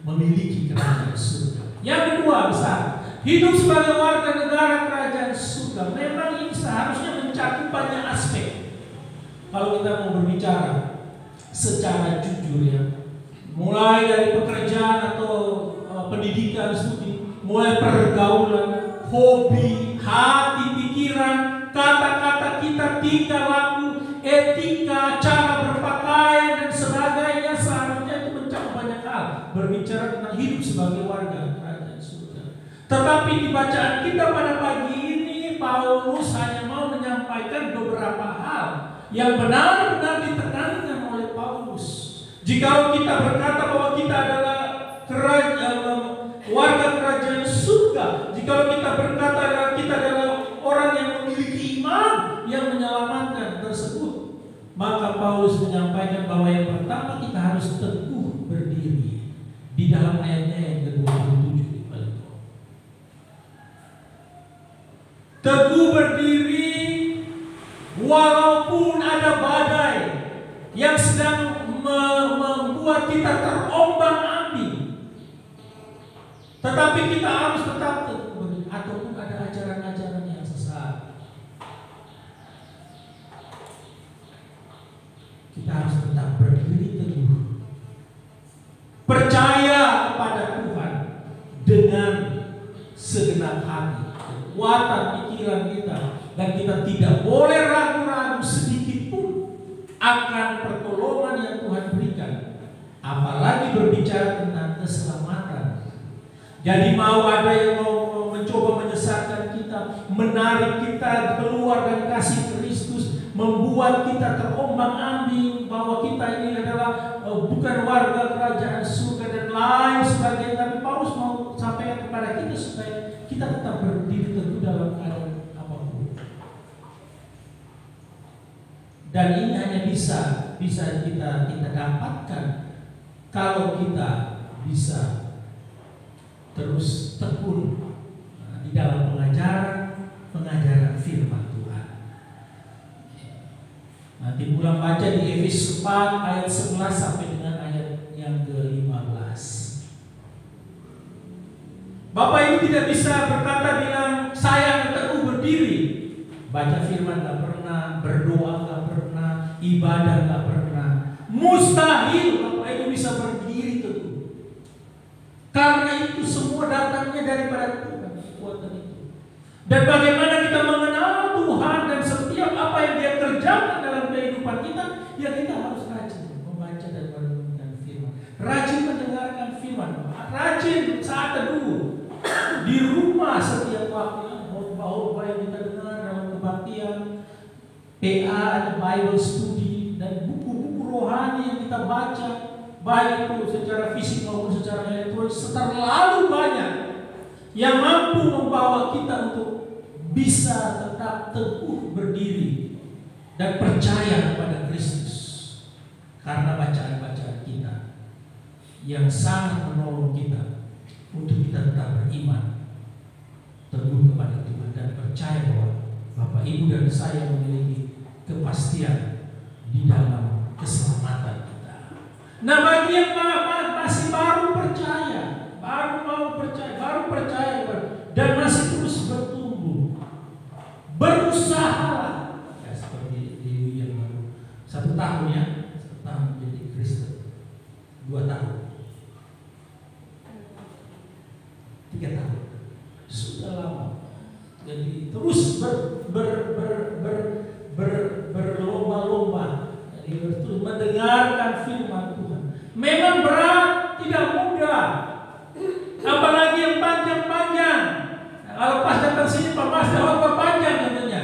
memiliki kerajaan surga. Yang kedua besar, hidup sebagai warga negara kerajaan surga. Memang ini seharusnya mencakup banyak aspek. Kalau kita mau berbicara secara jujur ya, mulai dari pekerjaan atau pendidikan, studi, mulai pergaulan, hobi, hati, pikiran, kata-kata kita, tingkah laku, etika, cara berpakaian dan sebagainya, seharusnya itu mencakup banyak hal. Berbicara tentang hidup sebagai warga kerajaan surga. Tetapi di bacaan kita pada pagi ini, Paulus hanya mau menyampaikan beberapa hal yang benar-benar ditekankan oleh Paulus. Jika kita berkata bahwa kita adalah warga kerajaan surga, jika kita berkata bahwa kita adalah orang yang memiliki iman yang menyelamatkan tersebut, maka Paulus menyampaikan bahwa yang pertama kita harus teguh berdiri di dalam ayatnya yang ke-27 di balik. Teguh berdiri walaupun ada badai yang sedang membuat kita terombang-ambing, tetapi kita harus tetap teguh berdiri, ataupun ada ajaran-ajaran yang sesat, kita harus tetap berdiri teguh, percaya kepada Tuhan dengan segenap hati, kekuatan pikiran kita, dan kita tidak boleh ragu-ragu sedikit pun akan pertolongan yang Tuhan berikan, apalagi berbicara tentang keselamatan. Jadi mau ada yang mau mencoba menyesatkan kita, menarik kita keluar dari kasih Kristus, membuat kita terombang-ambing bahwa kita ini adalah bukan warga kerajaan surga dan lain sebagainya. Tapi Paulus mau sampaikan kepada kita supaya kita tetap berdiri teguh dalam keadaan apapun. Dan ini hanya bisa kita dapatkan kalau kita bisa terus tekun di dalam pengajaran firman Tuhan. Nanti pulang baca di Efesus 4 ayat 11 sampai dengan ayat yang ke-15. Bapak Ibu tidak bisa berkata bilang saya akan teguh berdiri, baca firman gak pernah, berdoa gak pernah, ibadah gak pernah. Mustahil Bapak Ibu bisa berdiri teguh. Karena itu semua datangnya daripada Tuhan, kekuatan itu. Dan bagaimana kita mengenal Tuhan dan setiap apa yang Dia kerjakan dalam kehidupan kita, ya kita harus rajin membaca dan merenungkan firman, rajin mendengarkan firman, rajin saat teduh di rumah setiap waktu, khotbah yang kita dengar dalam kebaktian, PA, ada Bible study, dan buku-buku rohani yang kita baca, baik itu secara fisik maupun secara elektronik, terlalu banyak yang mampu membawa kita untuk bisa tetap teguh berdiri dan percaya kepada Kristus. Karena bacaan-bacaan kita yang sangat menolong kita untuk kita tetap beriman, teguh kepada Tuhan, dan percaya bahwa Bapak Ibu dan saya memiliki kepastian di dalam keselamatan kita. Nah, bagi yang masih baru percaya dan masih terus bertumbuh, berusaha ya, seperti Dewi yang baru 1 tahun ya, 1 tahun menjadi Kristen, 2 tahun, 3 tahun, sudah lama. Jadi terus berlomba-lomba, jadi terus mendengarkan firman Tuhan. Memang berat, tidak mudah. Apalagi yang panjang-panjang. Nah, kalau pas datang sini Pak Mas, apa panjang katanya.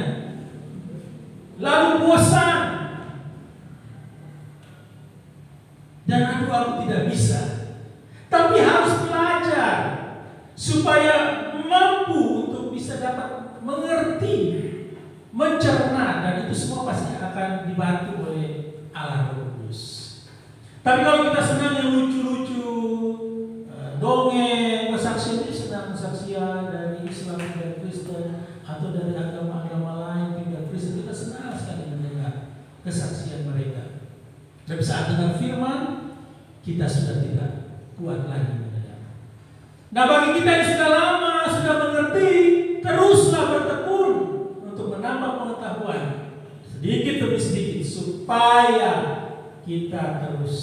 Lalu bosan. Dan aku tidak bisa. Tapi harus belajar supaya mampu untuk bisa dapat mengerti, mencerna, dan itu semua pasti akan dibantu oleh Allah Roh Kudus. Tapi kalau kita senang yang lucu-lucu, dongeng, kesaksian, ini senang kesaksian dari Islam dan Kristen atau dari agama-agama lain juga Kristen, kita senang sekali mendengar kesaksian mereka. Tapi saat dengar firman, kita sudah tidak kuat lagi mendengar. Nah, bagi kita yang sudah lama, sudah mengerti, teruslah bertekun untuk menambah pengetahuan sedikit demi sedikit supaya kita terus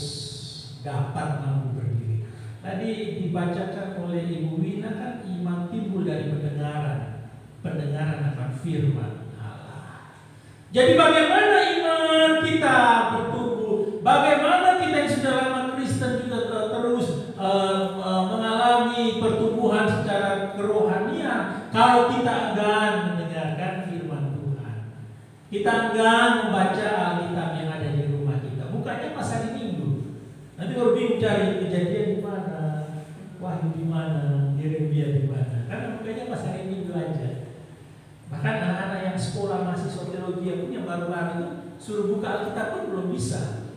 dapat mampu berdiri. Tadi dibacakan oleh Ibu Wina kan, iman timbul dari pendengaran akan firman Allah. Jadi bagaimana iman kita bertumbuh? Bagaimana kita yang sudah lama Kristen juga terus mengalami pertumbuhan secara kerohanian kalau kita enggan mendengarkan firman Tuhan? Kita enggan membaca Alkitab yang ada di rumah kita. Bukannya pas hari Minggu. Nanti kalau bingung cari Kejadian di mana, Wahyu di mana, Yeremia di mana. Karena bukannya pas hari Minggu aja. Bahkan anak-anak yang sekolah mahasiswa teologi pun yang baru-baru itu suruh buka Alkitab pun belum bisa.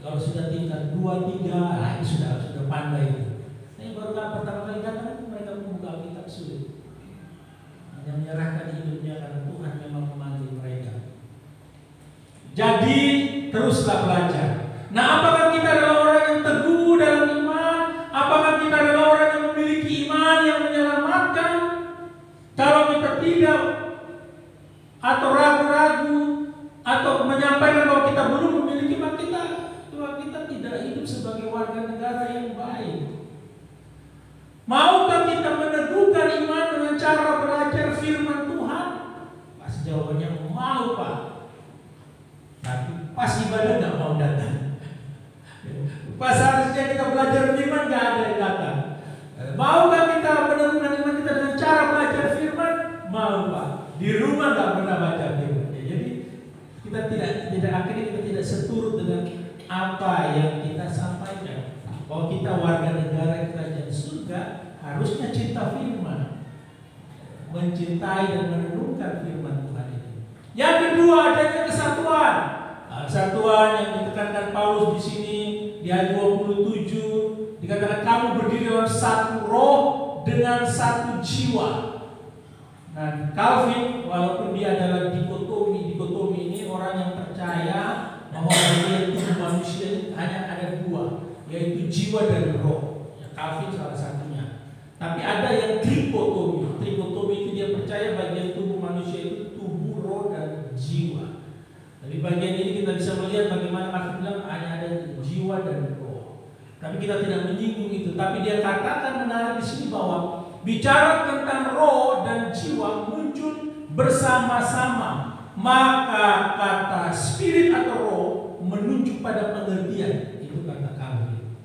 Kalau sudah tingkat 2, 3, sudah pandai. Yang baru pertama kali datang mereka membuka Alkitab sulit. Hanya menyerahkan hidupnya karena Tuhan memang memanggil mereka. Jadi teruslah belajar. Nah, apakah kita adalah orang yang teguh dalam iman? Apakah kita adalah orang yang memiliki iman yang menyelamatkan? Kalau kita tidak, atau ragu-ragu, atau menyampaikan bahwa kita belum memiliki iman, kita tidak hidup sebagai warga negara yang baik. Maukah kita meneguhkan iman dengan cara belajar firman Tuhan? Pas jawabannya mau, Pak. Tapi pas ibadah nggak mau datang. Pas harusnya kita belajar firman nggak ada yang datang. Maukah kita meneguhkan iman kita dengan cara belajar firman? Mau, Pak. Di rumah nggak pernah baca firman. Jadi kita tidak akhirnya kita tidak seturut dengan apa yang kita sampaikan. Kalau kita warga negara kerajaan surga, harusnya cinta firman, mencintai dan merenungkan firman Tuhan itu. Yang kedua, adanya kesatuan. Kesatuan yang ditekankan Paulus di sini di ayat 27 dikatakan kamu berdiri dalam satu roh dengan satu jiwa. Nah, Calvin walaupun dia adalah dikotomi ini orang yang percaya bahwa tubuh manusia hanya ada dua, yaitu jiwa dan roh. Ya, Calvin salah satunya. Tapi ada yang trikotomi. Trikotomi itu dia percaya bagian tubuh manusia itu tubuh, roh, dan jiwa. Dari bagian ini kita bisa melihat bagaimana Calvin bilang hanya ada jiwa dan roh. Tapi kita tidak menyinggung itu. Tapi dia katakan menarik di sini bahwa bicara tentang roh dan jiwa muncul bersama-sama. Maka kata spirit atau roh menunjuk pada pengertian, itu kata Calvin.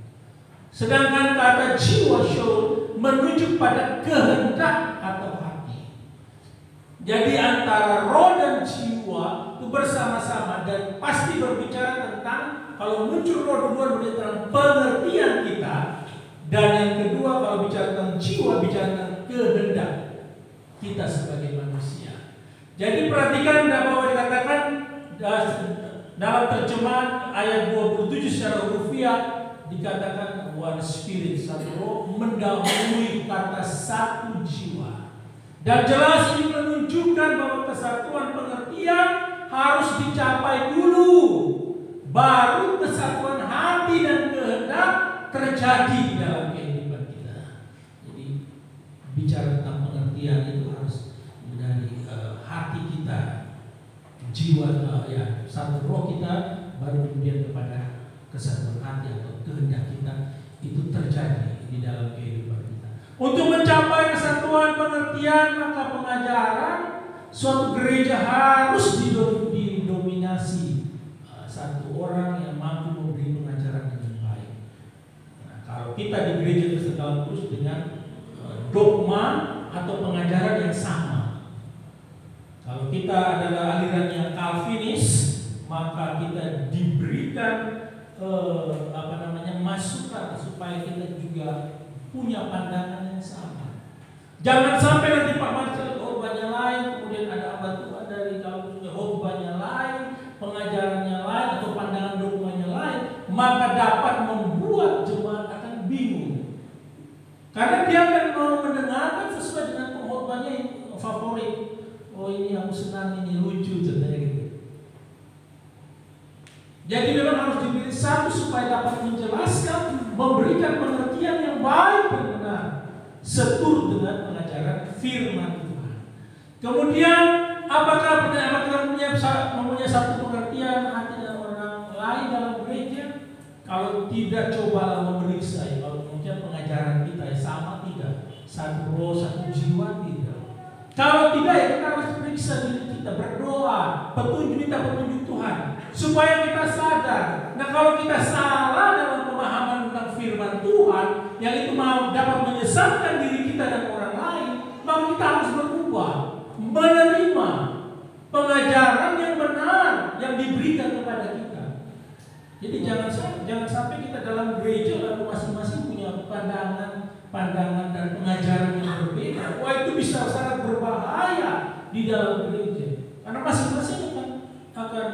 Sedangkan kata jiwa soul menunjuk pada kehendak atau hati. Jadi antara roh dan jiwa itu bersama-sama dan pasti berbicara tentang, kalau muncul roh duluan berbicara tentang pengertian kita, dan yang kedua kalau bicara tentang jiwa bicara tentang kehendak kita sebagai manusia. Jadi perhatikan bahwa dikatakan dalam terjemahan ayat 27 secara hurufiah dikatakan one spirit, satu roh mendahului kata satu jiwa. Dan jelas ini menunjukkan bahwa kesatuan pengertian harus dicapai dulu, baru kesatuan hati dan kehendak terjadi dalam kehidupan kita. Jadi bicara tentang pengertian itu harus dari hati kita, jiwa, satu roh kita, baru kemudian kepada kesatuan hati atau kehendak kita itu terjadi di dalam kehidupan kita. Untuk mencapai kesatuan pengertian, maka pengajaran suatu gereja harus didominasi satu orang yang mampu memberi pengajaran dengan baik. kita di gereja Kristen Kawan Kurus dengan dogma atau pengajaran yang sama. Kalau kita adalah aliran yang Calvinis, maka kita diberikan masukan supaya kita juga punya pandangan yang sama. Jangan sampai nanti Pak Marcel khotbahnya lain, kemudian ada abad tua dari Kawan Kurus khotbahnya lain, pengajarannya lain atau pandangan dogmanya lain, maka dapat membuat jemaat akan bingung. Karena dia akan mau mendengarkan sesuai dengan pengkhotbahnya yang favorit. Oh ini aku senang, ini lucu, contohnya gitu. Jadi memang harus dipilih satu supaya dapat menjelaskan, memberikan pengertian yang baik dan benar seturut dengan pengajaran firman Tuhan. Kemudian apakah kita mempunyai satu pengertian hati dan orang lain dalam gereja? Kalau tidak, cobalah memeriksa ya. Kalau mungkin pengajaran kita sama tidak, satu roh, satu jiwa tidak. Kalau tidak ya kita harus periksa diri kita, berdoa, minta petunjuk Tuhan supaya kita sadar. Nah kalau kita salah dalam pemahaman tentang firman Tuhan yang itu mau dapat menyesatkan diri kita dan orang lain, maka kita harus berubah, menerima pengajaran yang benar yang diberikan kepada kita. Jadi jangan sampai kita dalam gereja lalu masing-masing punya pandangan dan pengajaran yang berbeda. Wah itu bisa sangat berbahaya di dalam gereja. Karena masing-masing akan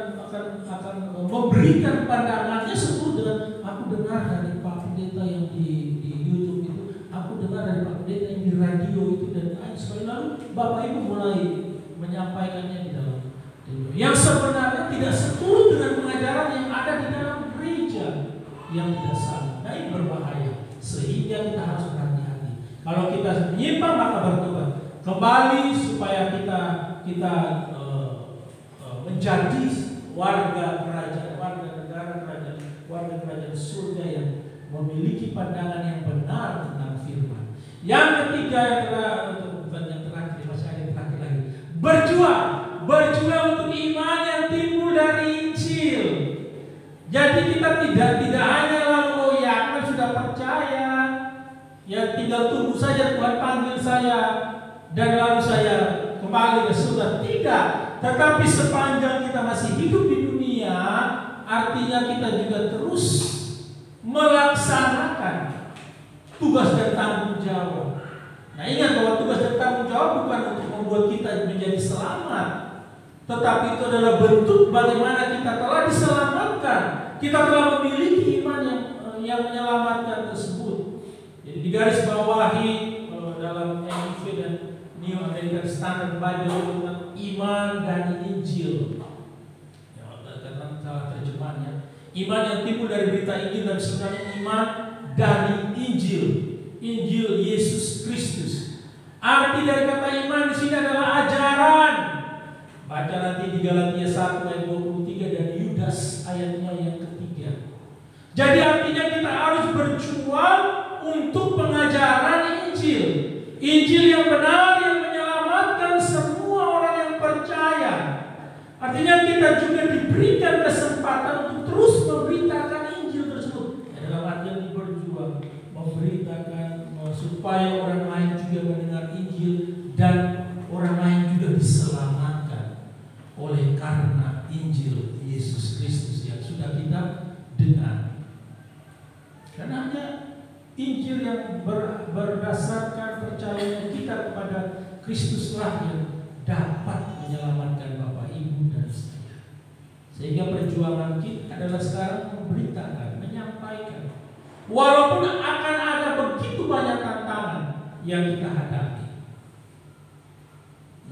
memberikan pandangannya seturut dengan aku dengar dari Pak Pendeta yang di YouTube itu, aku dengar dari Pak Pendeta yang di radio itu dan lain sebagainya. Lalu Bapak Ibu mulai menyampaikannya di dalam yang sebenarnya tidak seturut dengan pengajaran yang ada di dalam gereja yang tidak sama. Nah ini berbahaya, sehingga kita harus berhati-hati. Kalau kita menyimpang maka bertobat kembali supaya kita menjadi warga kerajaan, warga negara kerajaan, warga kerajaan surga yang memiliki pandangan yang benar tentang firman. Yang ketiga yang terakhir, masih ada yang terakhir lagi, berjuang untuk iman yang timbul dari Injil. Jadi kita tidak hanya lalu ya kan sudah percaya, ya tinggal tunggu saja Tuhan panggil saya dan lalu saya kembali ke surga. Tidak, tetapi sepanjang kita masih hidup di dunia, artinya kita juga terus melaksanakan tugas dan tanggung jawab. Nah ingat bahwa tugas dan tanggung jawab bukan untuk membuat kita menjadi selamat, tetapi itu adalah bentuk bagaimana kita telah diselamatkan. Kita telah memiliki iman yang menyelamatkan tersebut. Jadi di garis bawahi dalam NIV dan New American Standard Bible tentang iman dan Injil. Ya, tentang salah terjemahannya. Iman yang timbul dari berita Injil dan sebenarnya iman dari Injil. Injil Yesus Kristus. Arti dari kata iman di sini adalah ajaran. Baca nanti di Galatia 1 ayat 23 dan Yudas ayatnya yang ketiga. Jadi artinya kita harus berjuang untuk pengajaran Injil. Injil yang benar yang menyelamatkan semua orang yang percaya. Artinya kita juga diberikan kesempatan untuk terus memberitakan Injil tersebut. Dalam artian berjuang memberitakan supaya orang lain juga mendengar Injil dan orang lain juga diselamatkan oleh karena Injil Yesus Kristus yang sudah kita dengar. Karena hanya Injil yang berdasarkan percaya kita kepada Kristuslah yang dapat menyelamatkan Bapak Ibu dan saya. Sehingga perjuangan kita adalah sekarang memberitakan, menyampaikan. Walaupun akan ada begitu banyak tantangan yang kita hadapi.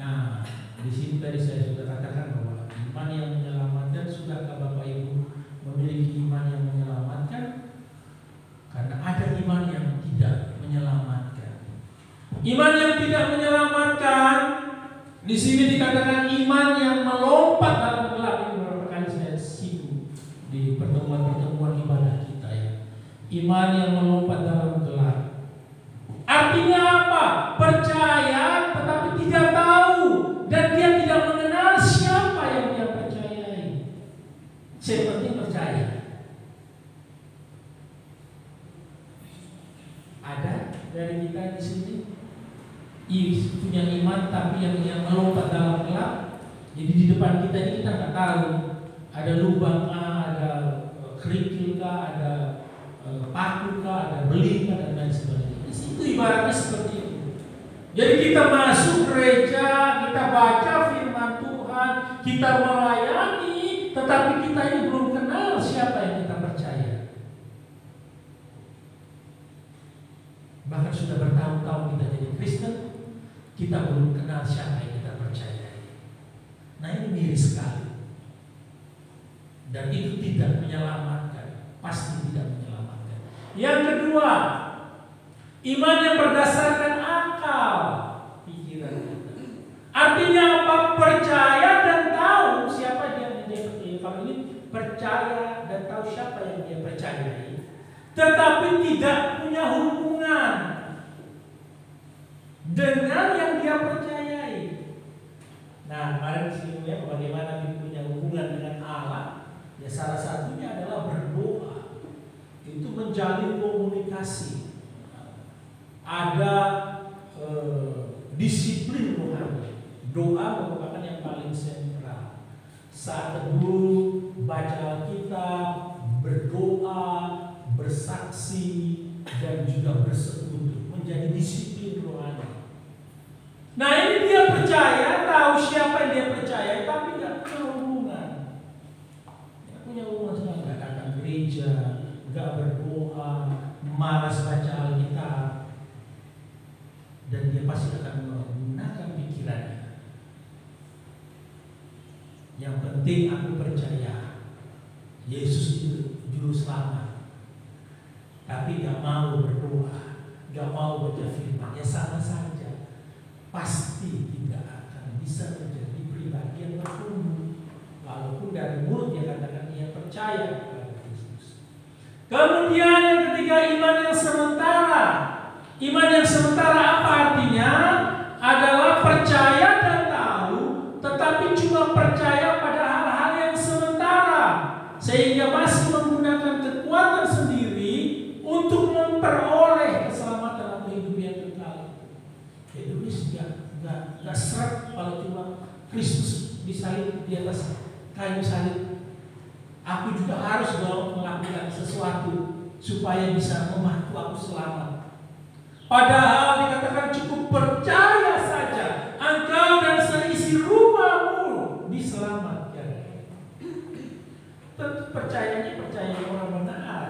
Nah, di sini tadi saya sudah katakan bahwa iman yang menyelamatkan, sudahkah Bapak Ibu memiliki iman yang menyelamatkan? Karena ada iman yang tidak menyelamatkan. Iman yang tidak menyelamatkan di sini dikatakan iman yang melompat dalam gelap. Ini beberapa kali saya singgung di pertemuan-pertemuan ibadah kita ya. Iman yang melompat dalam gelap. Artinya apa? Percaya tetapi tidak tahu dan dia tidak mengenal siapa yang dia percayai. Seperti percaya. dari kita di sini? Punya iman tapi yang melompat dalam gelap. Jadi di depan kita ini kita nggak tahu ada lubang kah, ada kerikil kah, ada paku kah, ada beling kah, dan lain sebagainya. Itu ibaratnya seperti itu. Jadi kita masuk gereja, kita baca firman Tuhan, kita melayani, tetapi kita ini belum kenal siapa yang kita percaya. Bahkan sudah bertahun-tahun kita jadi Kristen, kita belum kenal siapa yang kita percayai. Nah, ini miris sekali. Dan itu tidak menyelamatkan, pasti tidak menyelamatkan. Yang kedua, iman yang berdasarkan akal pikiran kita. Artinya apa? Percaya dan tahu siapa yang dia percaya. Kalau ini percaya dan tahu siapa yang dia percayai, tetapi tidak punya hubungan dengan yang dia percayai. Nah, kemarin disinggung ya bagaimana kita punya hubungan dengan Allah. Ya salah satunya adalah berdoa. Itu menjalin komunikasi. Ada disiplin rohani. Doa merupakan yang paling sentral. Saat teduh, baca Alkitab, berdoa, bersaksi, dan juga bersekutu menjadi disiplin rohani. Nah, ini dia percaya, tahu siapa yang dia percaya, tapi nggak punya hubungan. Nggak punya hubungan sama, nggak datang gereja, nggak berdoa, malas baca Alkitab, dan dia pasti akan menggunakan pikirannya. Yang penting aku percaya Yesus itu juru selamat, tapi nggak mau berdoa, nggak mau baca firman, ya sama saja. Pasti tidak akan bisa menjadi pribadi yang bertumbuh, walaupun dari mulut dia katakan ia percaya kepada Kristus. Kemudian yang ketiga, iman yang sementara. Iman yang sementara apa artinya? Adalah percaya dan tahu, tetapi cuma percaya pada hal-hal yang sementara, sehingga masih menggunakan kekuatan sendiri untuk memperoleh keselamatan atau hidup yang kekal. Jadi nggak seret kalau cuma Kristus disalib di atas kayu salib. Aku juga harus melakukan sesuatu supaya bisa membantu aku selamat. Padahal dikatakan cukup percaya saja, engkau dan seisi rumahmu diselamatkan. Tentu percayanya percaya orang benar.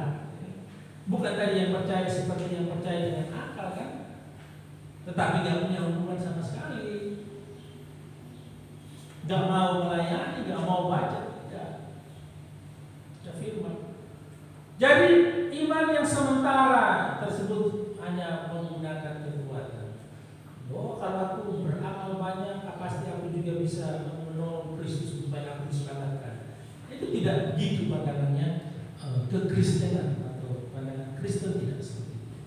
Bukan tadi yang percaya seperti yang percaya dengan akal kan? Tetapi gak punya hubungan sama sekali. Gak mau melayani, gak mau baca, tidak. Baca firman. Jadi iman yang sementara tersebut hanya menggunakan kekuatan. Oh, kalau aku beramal banyak, pasti aku juga bisa menolong Kristus supaya aku diselamatkan. Itu tidak begitu pandangannya kekristenan atau pandangan Kristen tidak seperti itu.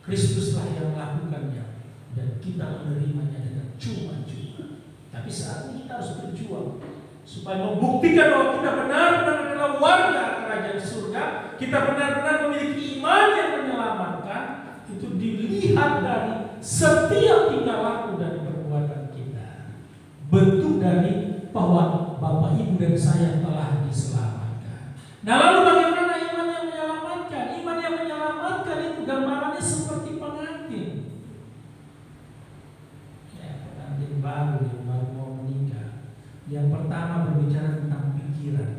Kristuslah yang melakukannya dan kita menerimanya dengan cuma-cuma. Tapi saat ini kita harus berjuang supaya membuktikan bahwa kita benar-benar adalah warga kerajaan surga. Kita benar-benar memiliki iman yang menyelamatkan. Itu dilihat dari setiap tingkah laku dan perbuatan kita. Bentuk dari bahwa Bapak, Ibu, dan saya telah diselamatkan. Nah, lalu bagaimana iman yang menyelamatkan? Iman yang menyelamatkan itu gambarannya seperti pengantin. Ya, pengantin baru yang baru mau menikah. Yang pertama berbicara tentang pikiran.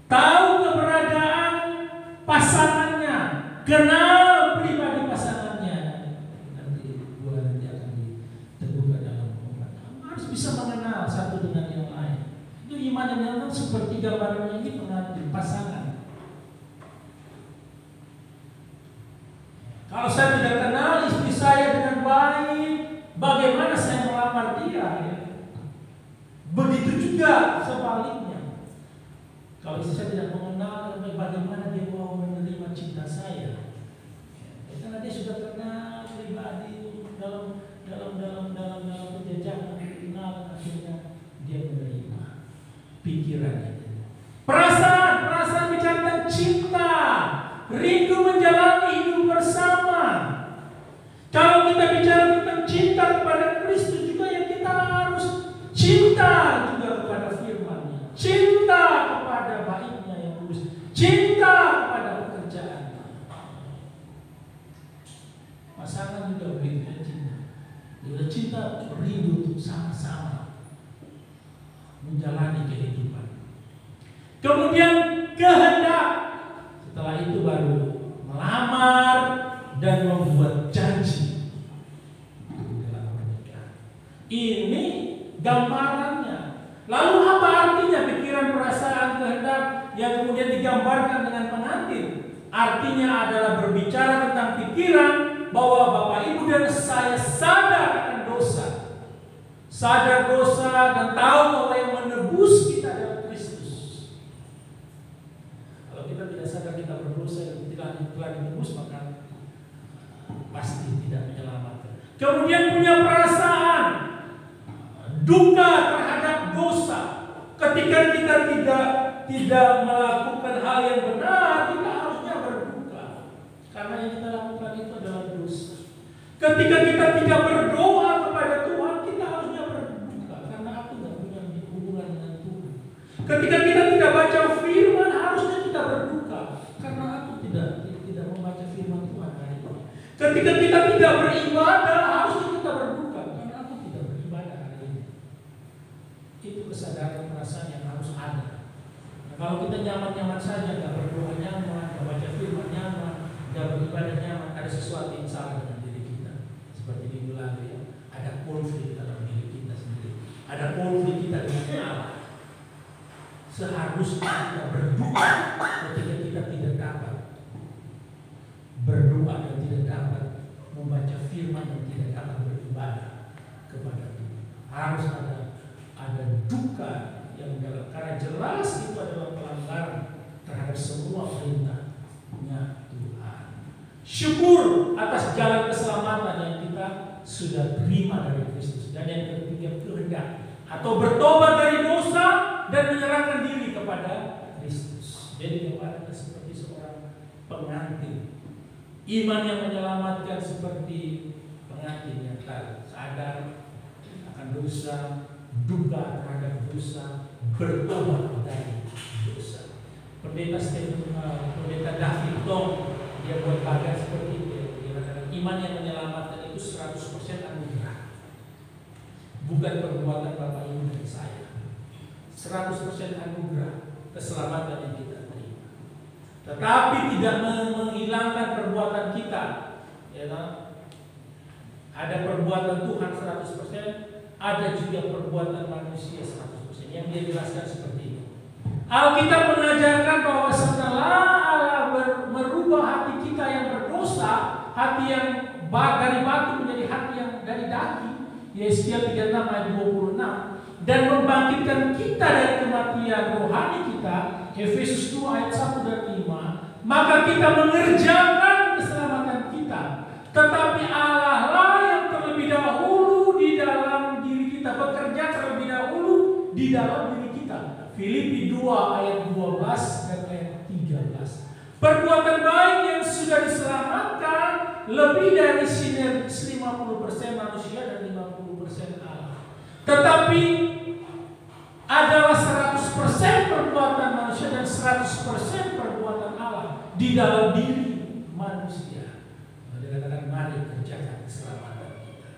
Tahu keberadaan pasangannya, kenal pribadi pasangannya. Nanti akan diteguhkan dalam umat. Harus bisa mengenal satu dengan yang lain. Itu iman yang menyelamatkan seperti gambarannya ini pengantin pasangan. Kalau saya tidak kenal istri saya dengan baik, bagaimana saya melamar dia? Ya? Begitu juga sebaliknya. Kalau istri saya tidak mengenal, bagaimana dia mau menerima cinta saya? Karena dia sudah kenal pribadi dalam penjajahan kenal, akhirnya dia menerima pikirannya. Perasaan bicara tentang cinta, rindu menjalani hidup bersama. cinta juga kepada firman-Nya, cinta kepada baiknya yang tulus, cinta kepada pekerjaannya. Pasangan juga begitu cinta. Dia cinta rindu untuk sama-sama menjalani kehidupan. Kemudian kehendak. Setelah itu baru melamar dan membuat janji dalam pernikahan. Ini gambarannya. Lalu apa artinya pikiran, perasaan, kehendak yang kemudian digambarkan dengan pengantin? Artinya adalah berbicara tentang pikiran bahwa Bapak Ibu dan saya sadar akan dosa. Sadar dosa dan tahu bahwa yang menebus kita adalah Kristus. Kalau kita tidak sadar kita berdosa dan telah ditebus, maka pasti tidak menyelamatkan. Kemudian punya perasaan duka terhadap dosa. Ketika kita tidak melakukan hal yang benar, kita harusnya berduka. Karena yang kita lakukan itu adalah dosa. Ketika kita tidak berdoa kepada Tuhan, kita harusnya berduka. Karena aku tidak punya hubungan dengan Tuhan. Ketika kita tidak baca firman, harusnya kita berduka. Karena aku tidak membaca firman Tuhan hari ini. Ketika kita tidak beribadah, harusnya kita berduka. Karena aku tidak beribadah hari ini. Itu kesadaran perasaan yang harus ada. Nah, kalau kita nyaman-nyaman saja, nggak berdoa nyaman, nggak baca firman nyaman, nggak beribadah nyaman, ada sesuatu yang salah dengan diri kita. Seperti minggu lalu ya, ada konflik dalam diri kita sendiri, ada konflik kita dengan Allah. Seharusnya kita berdoa ketika kita tidak dapat berdoa dan tidak dapat membaca firman dan tidak dapat beribadah kepada Tuhan. Harus ada duka yang dalam, karena jelas itu adalah pelanggaran terhadap semua perintahnya Tuhan. Syukur atas jalan keselamatan yang kita sudah terima dari Kristus. Dan yang ketiga, kehendak atau bertobat dari dosa dan menyerahkan diri kepada Kristus. Jadi kepada seperti seorang pengantin. Iman yang menyelamatkan seperti pengantin yang sadar akan dosa, duka terhadap dosa, bertobat dari dosa. Pendeta David Tong, dia buat bagian seperti itu. Dia katakan iman yang menyelamatkan itu 100% anugerah, bukan perbuatan Bapak Ibu dan saya. 100% anugerah keselamatan yang kita terima. Tetapi tidak menghilangkan perbuatan kita. Ya, ada perbuatan Tuhan 100%, ada juga perbuatan manusia 100%. Yang dia jelaskan seperti ini. Alkitab mengajarkan bahwa setelah Allah merubah hati kita yang berdosa, hati yang dari batu menjadi hati yang dari daging, Yesaya 36 ayat 26, dan membangkitkan kita dari kematian rohani kita, Efesus 2 ayat 1 dan 5, maka kita mengerjakan keselamatan kita. Tetapi Allah lah yang terlebih dahulu di dalam diri kita, bekerja terlebih dahulu di dalam diri kita. Filipi 2 ayat 12 dan ayat 13. Perbuatan baik yang sudah diselamatkan lebih dari sinergis 50% manusia dan 50% Allah. Tetapi adalah 100% perbuatan manusia dan 100% perbuatan Allah di dalam diri manusia. Dia katakan mari kerjakan keselamatan kita.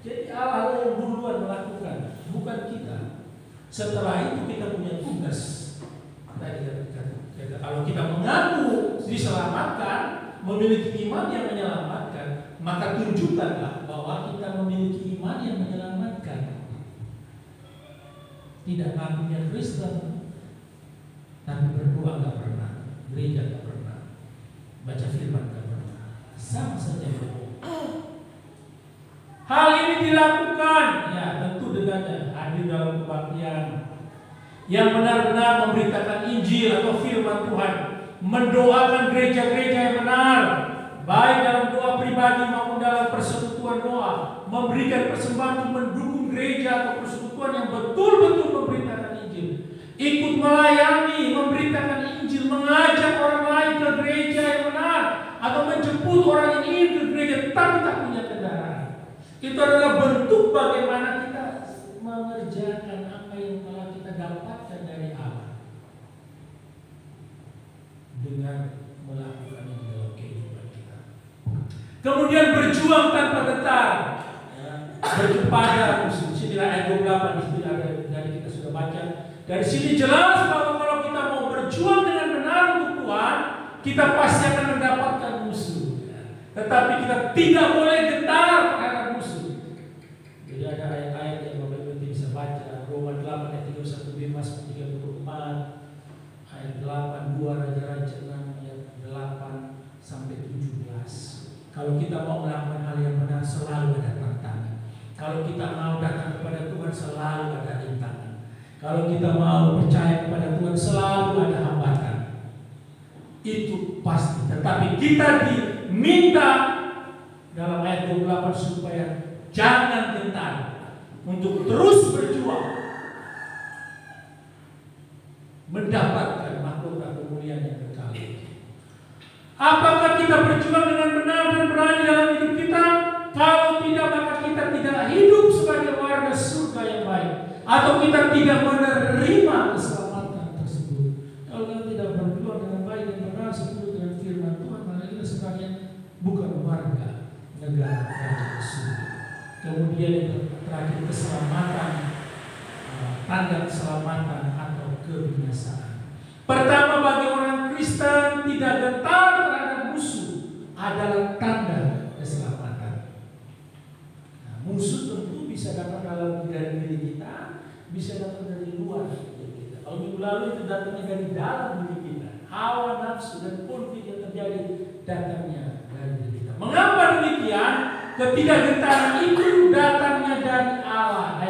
Jadi Allah yang duluan melakukan, bukan kita. Setelah itu kita punya tugas. Kalau kita mengaku diselamatkan, memiliki iman yang menyelamatkan, maka tunjukkanlah bahwa kita memiliki iman yang menyelamatkan. Tidak ngakunya Kristen, tapi berdoa nggak pernah, gereja nggak pernah, baca firman nggak pernah, sama saja bohong. Hal ini dilakukan, ya tentu dengan hadir dalam kebaktian yang benar-benar memberitakan Injil atau firman Tuhan, mendoakan gereja-gereja yang benar, baik dalam doa pribadi maupun dalam persekutuan doa, memberikan persembahan untuk mendukung gereja atau persekutuan yang betul-betul memberitakan Injil, ikut melayani, memberitakan Injil, mengajak orang lain ke gereja yang benar, atau menjemput orang ini ke gereja tapi tak punya kendaraan. Itu adalah bentuk bagaimana kita mengerjakan kemudian melakukannya di dalam kehidupan kita. Kemudian berjuang tanpa gentar, berkepada musuh. Sinilah ayat 28 di sini ada, dari kita sudah baca. Dari sini jelas bahwa kalau kita mau berjuang dengan benar untuk Tuhan, kita pasti akan mendapatkan musuh. Tetapi kita tidak boleh gentar terhadap musuh. Jadi ada ayat-ayat yang Bapak Ibu bisa baca. Roma 8 ayat 31b masuk 34, ayat 8, 2 Raja-Raja 6 ayat 8 sampai 17. Kalau kita mau melakukan hal yang benar, selalu ada tantangan. Kalau kita mau datang kepada Tuhan, selalu ada rintangan. Kalau kita mau percaya kepada Tuhan, selalu ada hambatan. Itu pasti. Tetapi kita diminta dalam ayat 28 supaya jangan gentar untuk terus berjuang mendapatkan mahkota kemuliaan yang kekal. Apakah kita berjuang dengan benar dan berani dalam hidup kita? Kalau tidak, maka kita tidak hidup sebagai warga surga yang baik, atau kita tidak menerima keselamatan tersebut. Kalau kita tidak berjuang dengan baik dan benar sesuai dengan firman Tuhan, maka kita sebenarnya bukan warga negara kerajaan surga. Kemudian yang terakhir, keselamatan, tanda keselamatan atau kebinasaan. Pertama, bagi orang Kristen tidak gentar terhadap musuh adalah tanda keselamatan. Nah, musuh tentu bisa datang dari diri kita, bisa datang dari luar diri kita. Kalau minggu lalu itu datangnya dari dalam diri kita, hawa nafsu dan konflik yang terjadi datangnya dari diri kita. Mengapa demikian? Ketidakgentaran itu datangnya dari Allah,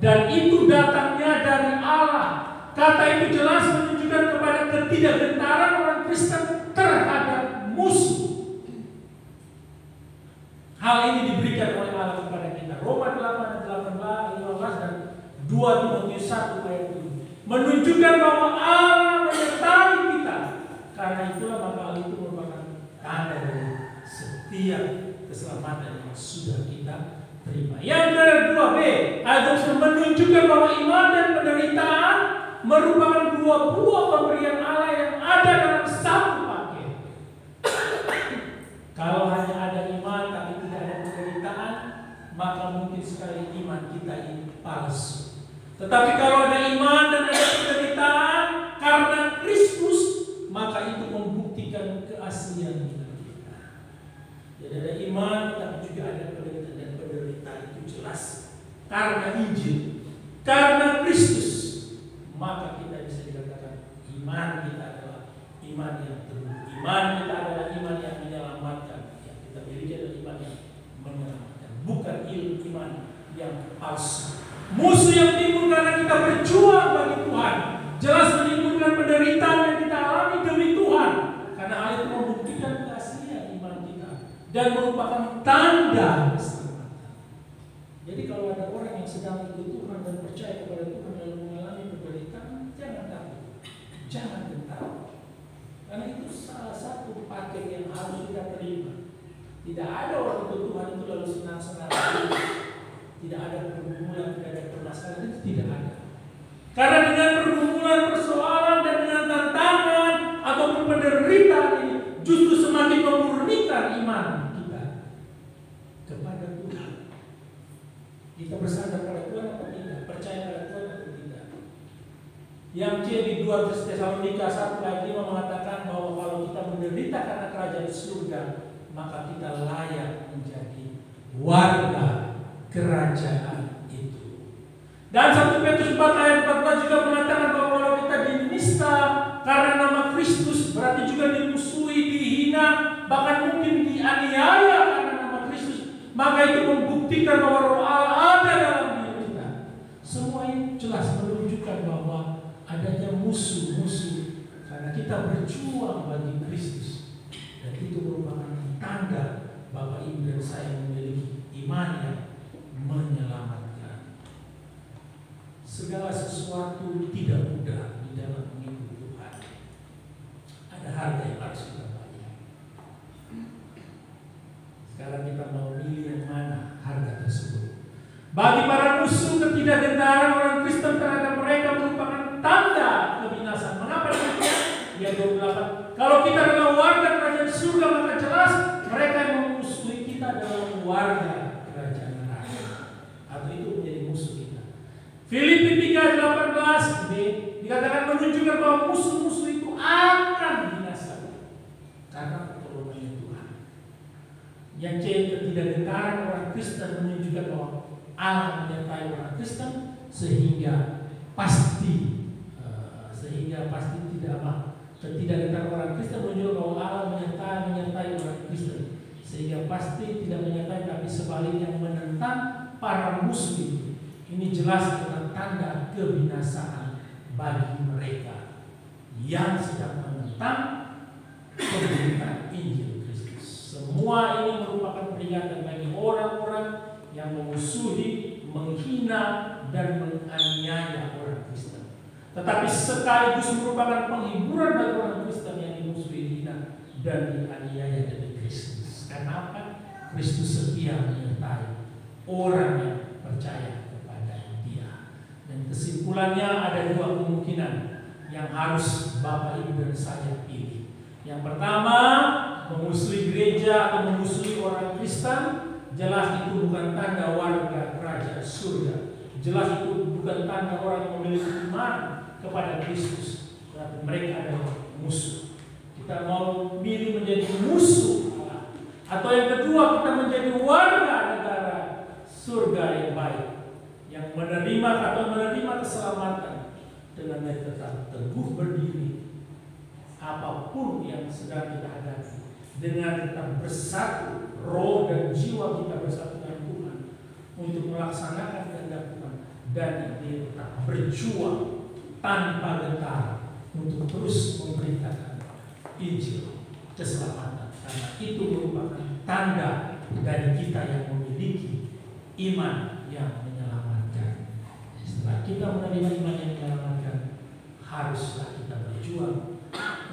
dan itu datangnya dari Allah. Kata itu jelas menunjukkan kepada ketidakgentaran orang Kristen terhadap musuh. Hal ini diberikan oleh Allah kepada kita. Roma 8 ayat 18, 15 dan 2 Timotius 1 ayat 7 menunjukkan bahwa Allah menyertai kita. Karena itulah maka hal itu merupakan tanda dari setiap keselamatan yang sudah kita terima. Yang kedua B, ayat menunjukkan bahwa iman dan penderitaan merupakan dua buah pemberian Allah yang ada dalam satu paket. Kalau hanya ada iman tapi tidak ada penderitaan, maka mungkin sekali iman kita ini palsu. Tetapi kalau ada iman dan ada penderitaan karena Kristus, maka itu membuktikan keaslian kita. Jadi ada iman tapi juga ada penderitaan, dan penderitaan itu jelas karena Injil, karena Kristus, maka kita bisa dikatakan iman kita adalah iman yang teguh. Iman kita adalah iman yang menyelamatkan. Yang kita miliki adalah iman yang menyelamatkan, bukan iman yang palsu. Musuh yang timbul karena kita berjuang bagi Tuhan jelas menimbulkan penderitaan yang kita alami demi Tuhan, karena hal itu membuktikan keaslian iman kita dan merupakan tanda keselamatan. Jadi kalau ada orang yang sedang ikut Tuhan dan percaya kepada Tuhan lalu mengalami penderitaan, jangan takut, jangan gentar, karena itu salah satu paket yang harus kita terima. Tidak ada orang ikut Tuhan itu lalu senang-senang, tidak ada pergumulan, tidak ada permasalahan, itu tidak ada. Karena dengan pergumulan, persoalan dan dengan tantangan ataupun penderitaan ini justru semakin memurnikan iman kita kepada Tuhan. Kita bersandar pada Tuhan atau tidak, percaya pada Tuhan atau tidak. Yang C di 2 Tesalonika 1 ayat 5 mengatakan bahwa kalau kita menderita karena kerajaan surga, maka kita layak menjadi warga kerajaan itu. Dan 1 Petrus 4 ayat 14 juga mengatakan bahwa kalau kita dinista karena nama Kristus, berarti juga dimusuhi, dihina, bahkan mungkin dianiaya karena nama Kristus, maka itu membuktikan bahwa Roh Allah ada dalam diri kita. Semua ini jelas menunjukkan bahwa adanya musuh-musuh karena kita berjuang bagi Kristus, dan itu merupakan tanda Bapak Ibu dan saya memiliki iman yang menyelamatkan. Segala sesuatu tidak mudah di dalam mengikuti Tuhan. Ada harga yang harus kita bayar. Sekarang kita mau pilih yang mana harga tersebut. Bagi para musuh, ketidakgentaran orang Kristen terhadap mereka merupakan tanda kebinasaan. Mengapa demikian? Ya 28. Kalau kita adalah warga kerajaan surga, maka jelas mereka yang memusuhi kita adalah warga kerajaan neraka, atau itu menjadi musuh kita. Filipi 3:18b dikatakan menunjukkan bahwa musuh-musuh itu akan binasa karena pertolongan Tuhan. Yang ketidakdekatan orang Kristen menunjukkan bahwa Allah menyertai orang Kristen sehingga pasti ketidakdekatan orang Kristen menunjukkan bahwa Allah menyertai orang Kristen sehingga pasti tidak menyertai, tapi sebaliknya menentang para musuh itu. Ini jelas tentang tanda kebinasaan bagi mereka yang sedang menentang pemberitaan Injil Kristus. Semua ini merupakan peringatan bagi orang-orang yang memusuhi, menghina, dan menganiaya orang Kristen. Tetapi sekaligus merupakan penghiburan bagi orang Kristen yang dimusuhi, dihina, dan dianiaya dari Kristus. Karena apa? Kristus setia menyertai orang yang percaya kepada Dia. Dan kesimpulannya ada dua kemungkinan yang harus Bapak Ibu dan saya pilih. Yang pertama, memusuhi gereja atau memusuhi orang Kristen, jelas itu bukan tanda warga kerajaan surga. Jelas itu bukan tanda orang yang memiliki iman kepada Kristus, tetapi mereka adalah musuh. Kita mau pilih menjadi musuh Allah, atau yang kedua kita menjadi warga negara surga yang baik, yang menerima keselamatan dengan tetap teguh berdiri apapun yang sedang kita hadapi, dengan tetap bersatu, roh dan jiwa kita bersatu dengan Tuhan untuk melaksanakan kehendak Tuhan, dan dia tetap berjuang tanpa gentar untuk terus memberitakan Injil keselamatan, karena itu merupakan tanda dari kita yang memiliki iman yang menyelamatkan. Setelah kita menerima iman yang menyelamatkan, haruslah kita berjuang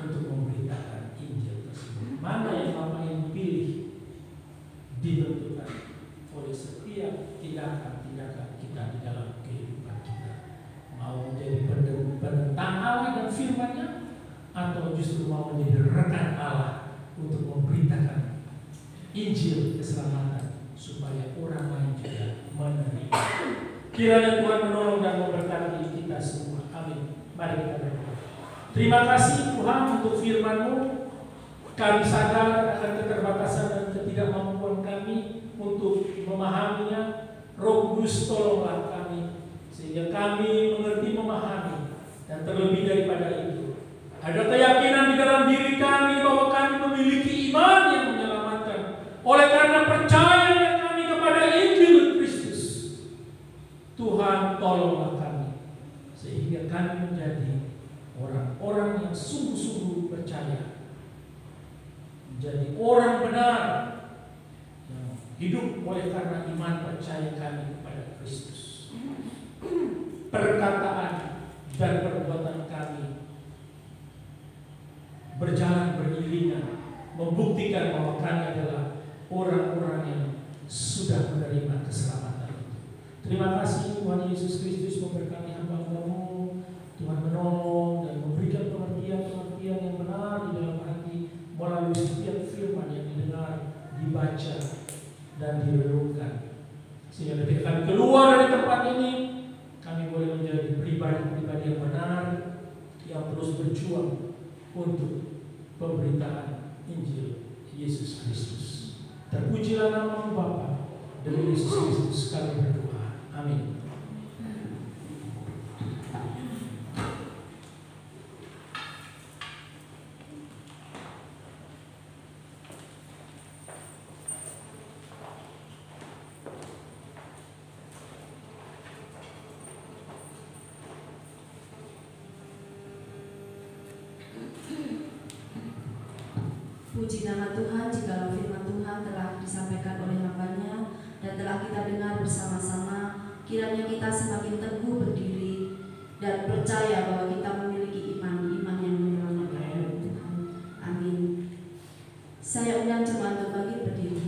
untuk memberitakan Injil tersebut. Mana yang Bapak yang pilih ditentukan oleh setiap tindakan-tindakan kita di dalam kehidupan kita. Mau menjadi penentang Allah dan firman-Nya, atau justru mau menjadi rekan Allah untuk memberitakan Injil keselamatan supaya orang lain juga menerima. Kiranya Tuhan menolong dan memberkati kita semua. Amin. Mari kita berdoa. Terima kasih Tuhan untuk firman-Mu. Kami sadar akan keterbatasan dan ketidakmampuan kami untuk memahaminya. Roh Kudus tolonglah kami sehingga kami mengerti, memahami, dan terlebih daripada itu, ada keyakinan di dalam diri kami bahwa kami memiliki iman yang menyelamatkan. Oleh karena percaya kami kepada Injil Kristus, Tuhan tolonglah kami sehingga kami menjadi orang-orang yang sungguh-sungguh percaya, menjadi orang benar yang hidup oleh karena iman percaya kami kepada Kristus. Perkataan dan perbuatan kami berjalan beriringan, membuktikan bahwa kami adalah orang-orang yang sudah menerima keselamatan itu. Terima kasih Tuhan Yesus Kristus memberkati hamba-Mu. Tuhan menolong dan memberikan pengertian-pengertian yang benar di dalam hati melalui setiap firman yang didengar, dibaca, dan direnungkan. Sehingga ketika kami keluar dari tempat ini, kami boleh menjadi pribadi-pribadi yang benar, yang terus berjuang untuk pemberitaan Injil Yesus Kristus. Terpujilah nama Bapa, demi Yesus Kristus kami berdoa. Amin. Puji nama Tuhan, jikalau firman Tuhan telah disampaikan oleh hamba-Nya dan telah kita dengar bersama-sama, kiranya kita semakin teguh berdiri dan percaya bahwa kita memiliki iman yang menyelamatkan oleh Tuhan. Amin. Saya undang jemaat untuk bangkit berdiri.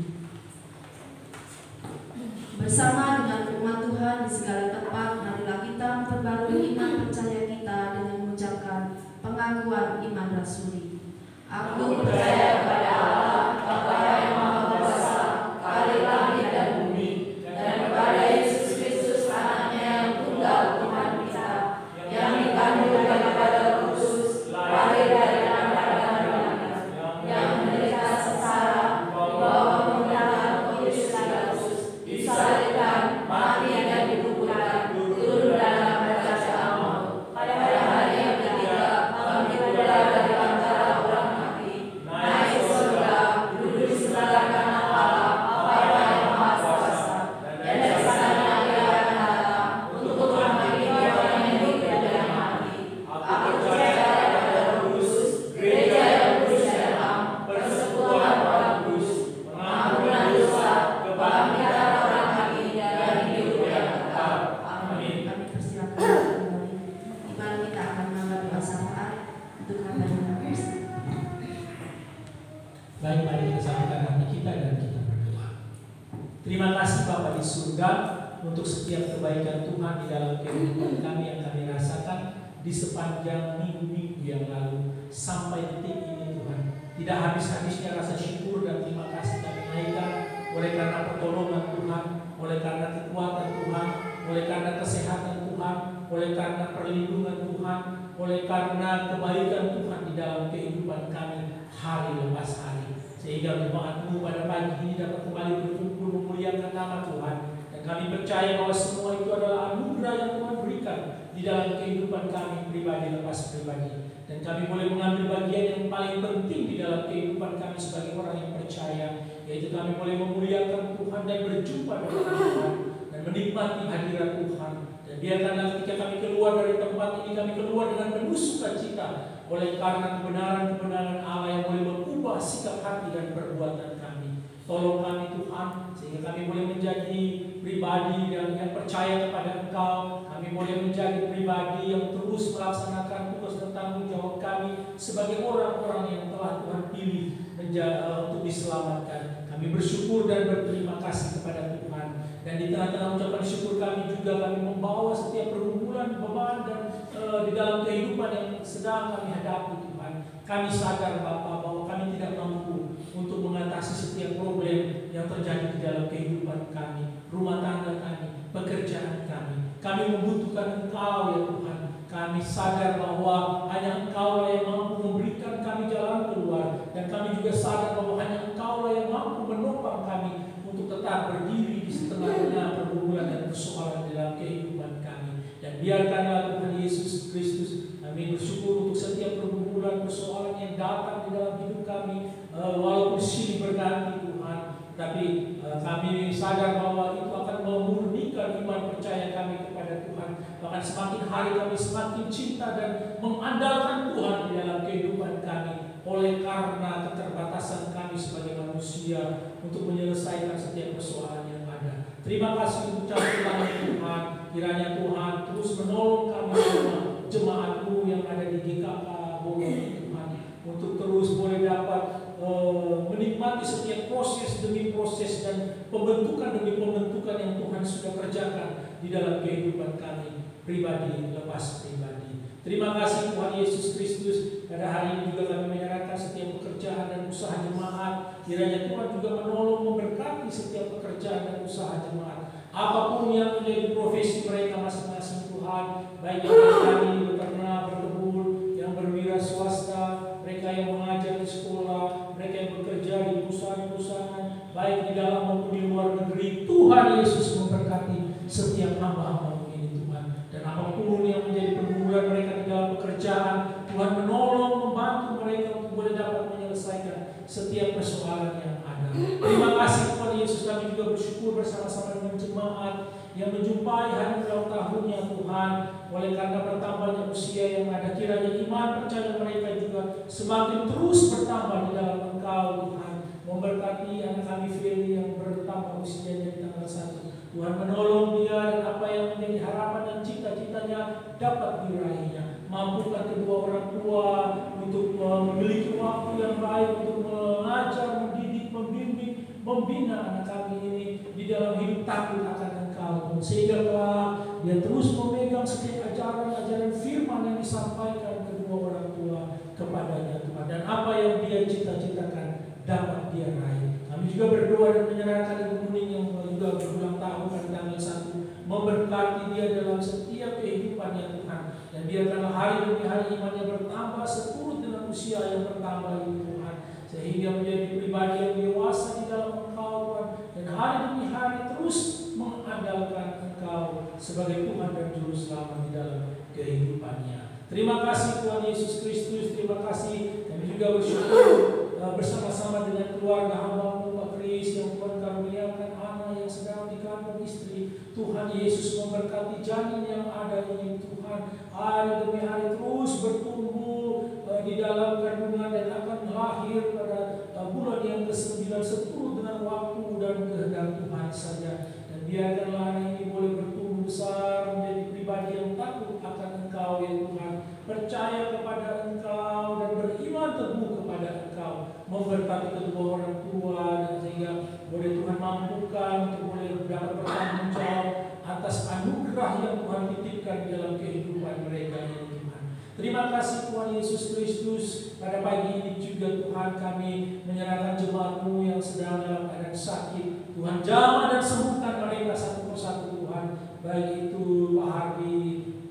Bersama dengan umat Tuhan di segala tempat, marilah kita memperbarui iman percaya kita dengan mengucapkan pengakuan iman rasuli. Baik, mari kita sambungkan hati kita dan kita berdoa. Terima kasih Bapa di surga untuk setiap kebaikan Tuhan di dalam kehidupan kami yang kami rasakan di sepanjang minggu-minggu yang lalu sampai detik ini Tuhan. Tidak habis-habisnya rasa syukur dan terima kasih kami naikkan oleh karena pertolongan Tuhan, oleh karena kekuatan Tuhan, oleh karena kesehatan Tuhan, oleh karena perlindungan Tuhan, oleh karena kebaikan Tuhan di dalam kehidupan kami hari lepas hari. Sehingga jemaat-Mu pada pagi ini dapat kembali berkumpul memuliakan nama Tuhan. Dan kami percaya bahwa semua itu adalah anugerah yang Tuhan berikan di dalam kehidupan kami pribadi lepas pribadi. Dan kami boleh mengambil bagian yang paling penting di dalam kehidupan kami sebagai orang yang percaya, yaitu kami boleh memuliakan Tuhan dan berjumpa dengan Tuhan dan menikmati hadirat Tuhan. Dan biarkanlah ketika kami keluar dari tempat ini, kami keluar dengan penuh sukacita oleh karena kebenaran-kebenaran Allah yang boleh mengubah sikap hati dan perbuatan kami. Tolong kami Tuhan, sehingga kami boleh menjadi pribadi yang percaya kepada Engkau. Kami boleh menjadi pribadi yang terus melaksanakan tugas dan tanggung jawab kami sebagai orang-orang yang telah Tuhan pilih untuk diselamatkan. Kami bersyukur dan berterima kasih kepada Tuhan. Dan di tengah-tengah ucapan syukur kami juga kami membawa setiap pergumulan, beban dan di dalam kehidupan yang sedang kami hadapi Tuhan. Kami sadar Bapa bahwa kami tidak mampu untuk mengatasi setiap problem yang terjadi di dalam kehidupan kami, rumah tangga kami, pekerjaan kami. Kami membutuhkan Engkau ya Tuhan. Kami sadar bahwa hanya Engkau yang mampu memberikan kami jalan keluar. Dan kami juga sadar bahwa hanya Engkau yang mampu menopang kami untuk tetap berdiri di setengah-tengah pergumulan dan persoalan dalam kehidupan kami. Dan biarkanlah Tuhan Yesus Kristus, kami bersyukur untuk setiap pergumulan persoalan yang datang di dalam hidup kami, walaupun silih berganti Tuhan, tapi kami sadar bahwa itu akan memurnikan iman percaya kami kepada Tuhan. Bahkan semakin hari kami semakin cinta dan mengandalkan Tuhan di dalam kehidupan kami, oleh karena keterbatasan kami sebagai manusia untuk menyelesaikan setiap persoalan yang ada. Terima kasih untuk campur Tuhan. Kiranya Tuhan terus menolong kami semua, jemaat-Mu yang ada di GKK Bogor Tuhan, untuk terus boleh dapat menikmati setiap proses demi proses dan pembentukan demi pembentukan yang Tuhan sudah kerjakan di dalam kehidupan kami pribadi lepas pribadi. Terima kasih Tuhan Yesus Kristus. Pada hari ini juga kami menyerahkan setiap pekerjaan dan usaha jemaat. Kiranya Tuhan juga menolong memberkati setiap pekerjaan dan usaha jemaat. Apapun yang menjadi profesi mereka masing-masing Tuhan, baik yang bertani, beternak, berkebun, yang berwira swasta, mereka yang mengajar di sekolah, mereka yang bekerja di perusahaan-perusahaan, baik di dalam maupun di luar negeri. Tuhan Yesus memberkati setiap hamba-hamba ini Tuhan. Dan apapun yang menjadi pergumulan mereka di dalam pekerjaan, Tuhan menolong, membantu mereka untuk boleh dapat menyelesaikan setiap persoalan yang ada. Terima kasih Tuhan Yesus, kami juga bersyukur bersama-sama dengan jemaat yang menjumpai hari ulang tahunnya Tuhan. Oleh karena bertambahnya usia yang ada, kiranya iman percaya mereka juga semakin terus bertambah di dalam Engkau Tuhan. Memberkati anak kami Feli yang bertambah usianya di tanggal 1. Tuhan menolong dia dan apa yang menjadi harapan dan cita-citanya dapat diraihnya. Mampukan kedua orang tua untuk memiliki waktu yang baik untuk mengajar, mendidik, membimbing, membina anak kami ini di dalam hidup takut akan Engkau. Sehingga dia terus memegang setiap ajaran-ajaran firman yang disampaikan kedua orang tua kepadanya Tuhan. Dan apa yang dia cita-citakan dapat dia raih. Kami juga berdoa dan menyerahkan Ibu Kuning yang juga berulang tahun pada tanggal 1, memberkati dia dalam setiap kehidupannya Tuhan. Dan biarkanlah hari demi hari imannya bertambah seturut dengan usia yang bertambah ini Tuhan, sehingga menjadi pribadi yang dewasa di dalam Engkau Tuhan, dan hari demi hari terus mengandalkan Engkau sebagai Tuhan dan Juru Selamat di dalam kehidupannya. Terima kasih Tuhan Yesus Kristus, terima kasih. Kami juga bersyukur bersama-sama dengan keluarga hamba-Mu Pak Kris yang Tuhan karuniakan anak yang sedang dikandung istri. Tuhan Yesus memberkati janin yang ada ini Tuhan, hari demi hari terus bertumbuh di dalam kandungan dan akan lahir pada bulan yang ke-9 seturut dengan waktu dan kehendak Tuhan saja. Dan biarkanlah anak ini boleh bertumbuh besar menjadi pribadi yang takut akan Engkau ya Tuhan, percaya kepada Engkau dan beriman teguh kepada Engkau. Memberkati kedua Terima kasih Tuhan Yesus Kristus. Pada pagi ini juga Tuhan kami menyerahkan jemaat-Mu yang sedang dalam keadaan sakit. Tuhan jamah dan sembuhkan mereka satu persatu Tuhan. Baik itu Pak Hardi,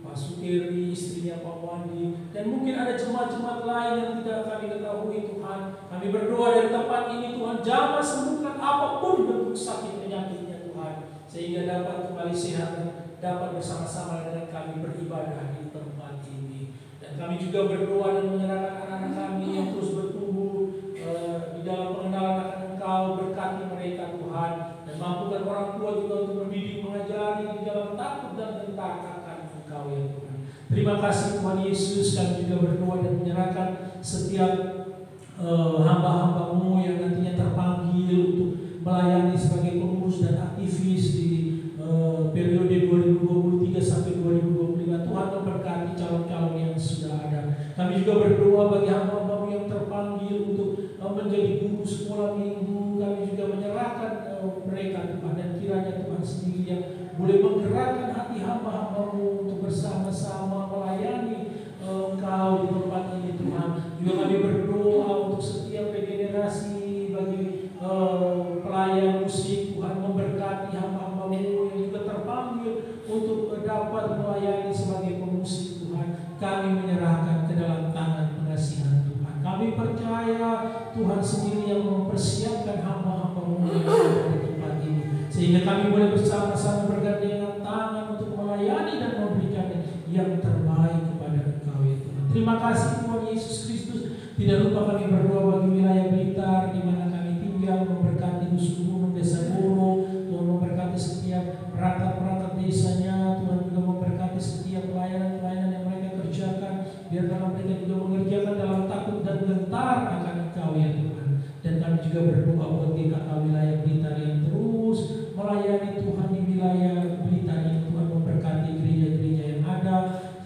Pak Sukiri, istrinya Pak Wandi, dan mungkin ada jemaat-jemaat lain yang tidak kami ketahui Tuhan. Kami berdoa dari tempat ini Tuhan, jamah sembuhkan apapun bentuk sakit penyakitnya Tuhan, sehingga dapat kembali sehat dan dapat bersama-sama dengan kami beribadah di tempat ini. Dan kami juga berdoa dan menyerahkan anak-anak kami yang terus bertumbuh di dalam pengenalan akan Engkau. Berkati mereka Tuhan, dan mampukan orang tua juga untuk mendidik, mengajari di dalam takut dan gentar akan Engkau ya Tuhan. Terima kasih Tuhan Yesus. Kami juga berdoa dan menyerahkan setiap hamba-hamba-Mu yang nantinya terpanggil untuk melayani sebagai pengurus dan aktivis di periode 2023 sampai 2025. Tuhan memberkati calon-calon yang sudah ada. Kami juga berdoa bagi hamba-hamba-Mu yang terpanggil untuk menjadi guru sekolah minggu. Kami juga menyerahkan mereka Tuhan, dan kiranya Tuhan sendiri yang boleh menggerakkan hati hamba-hamba-Mu untuk bersama-sama melayani Engkau di tempat ini Tuhan. Juga kami berdoa untuk setiap regenerasi bagi pelayan musik. Tuhan memberkati hamba-hamba-Mu yang juga terpanggil untuk dapat melayani sebagai pemusik Tuhan. Kami menyerahkan ke dalam tangan pengasihan Tuhan. Kami percaya Tuhan sendiri yang mempersiapkan hamba-hamba-Mu yang ada di tempat ini, sehingga kami boleh bersama-sama bergandengan tangan untuk melayani dan memberikan yang terbaik kepada Engkau ya Tuhan. Terima kasih Tuhan Yesus Kristus. Tidak lupa kami berdoa bagi wilayah Blitar di mana kami tinggal, memberkati dusun gunung, desa Boro. Tuhan memberkati setiap perangkat-perangkat desanya. Tuhan juga memberkati setiap pelayanan-pelayanan yang mereka kerjakan. Biarlah mereka juga mengerjakan dalam takut dan gentar akan Engkau ya Tuhan. Dan kami juga berdoa buat GKK wilayah Blitar yang terus melayani Tuhan di wilayah Blitar ini. Tuhan memberkati gereja-gereja yang ada,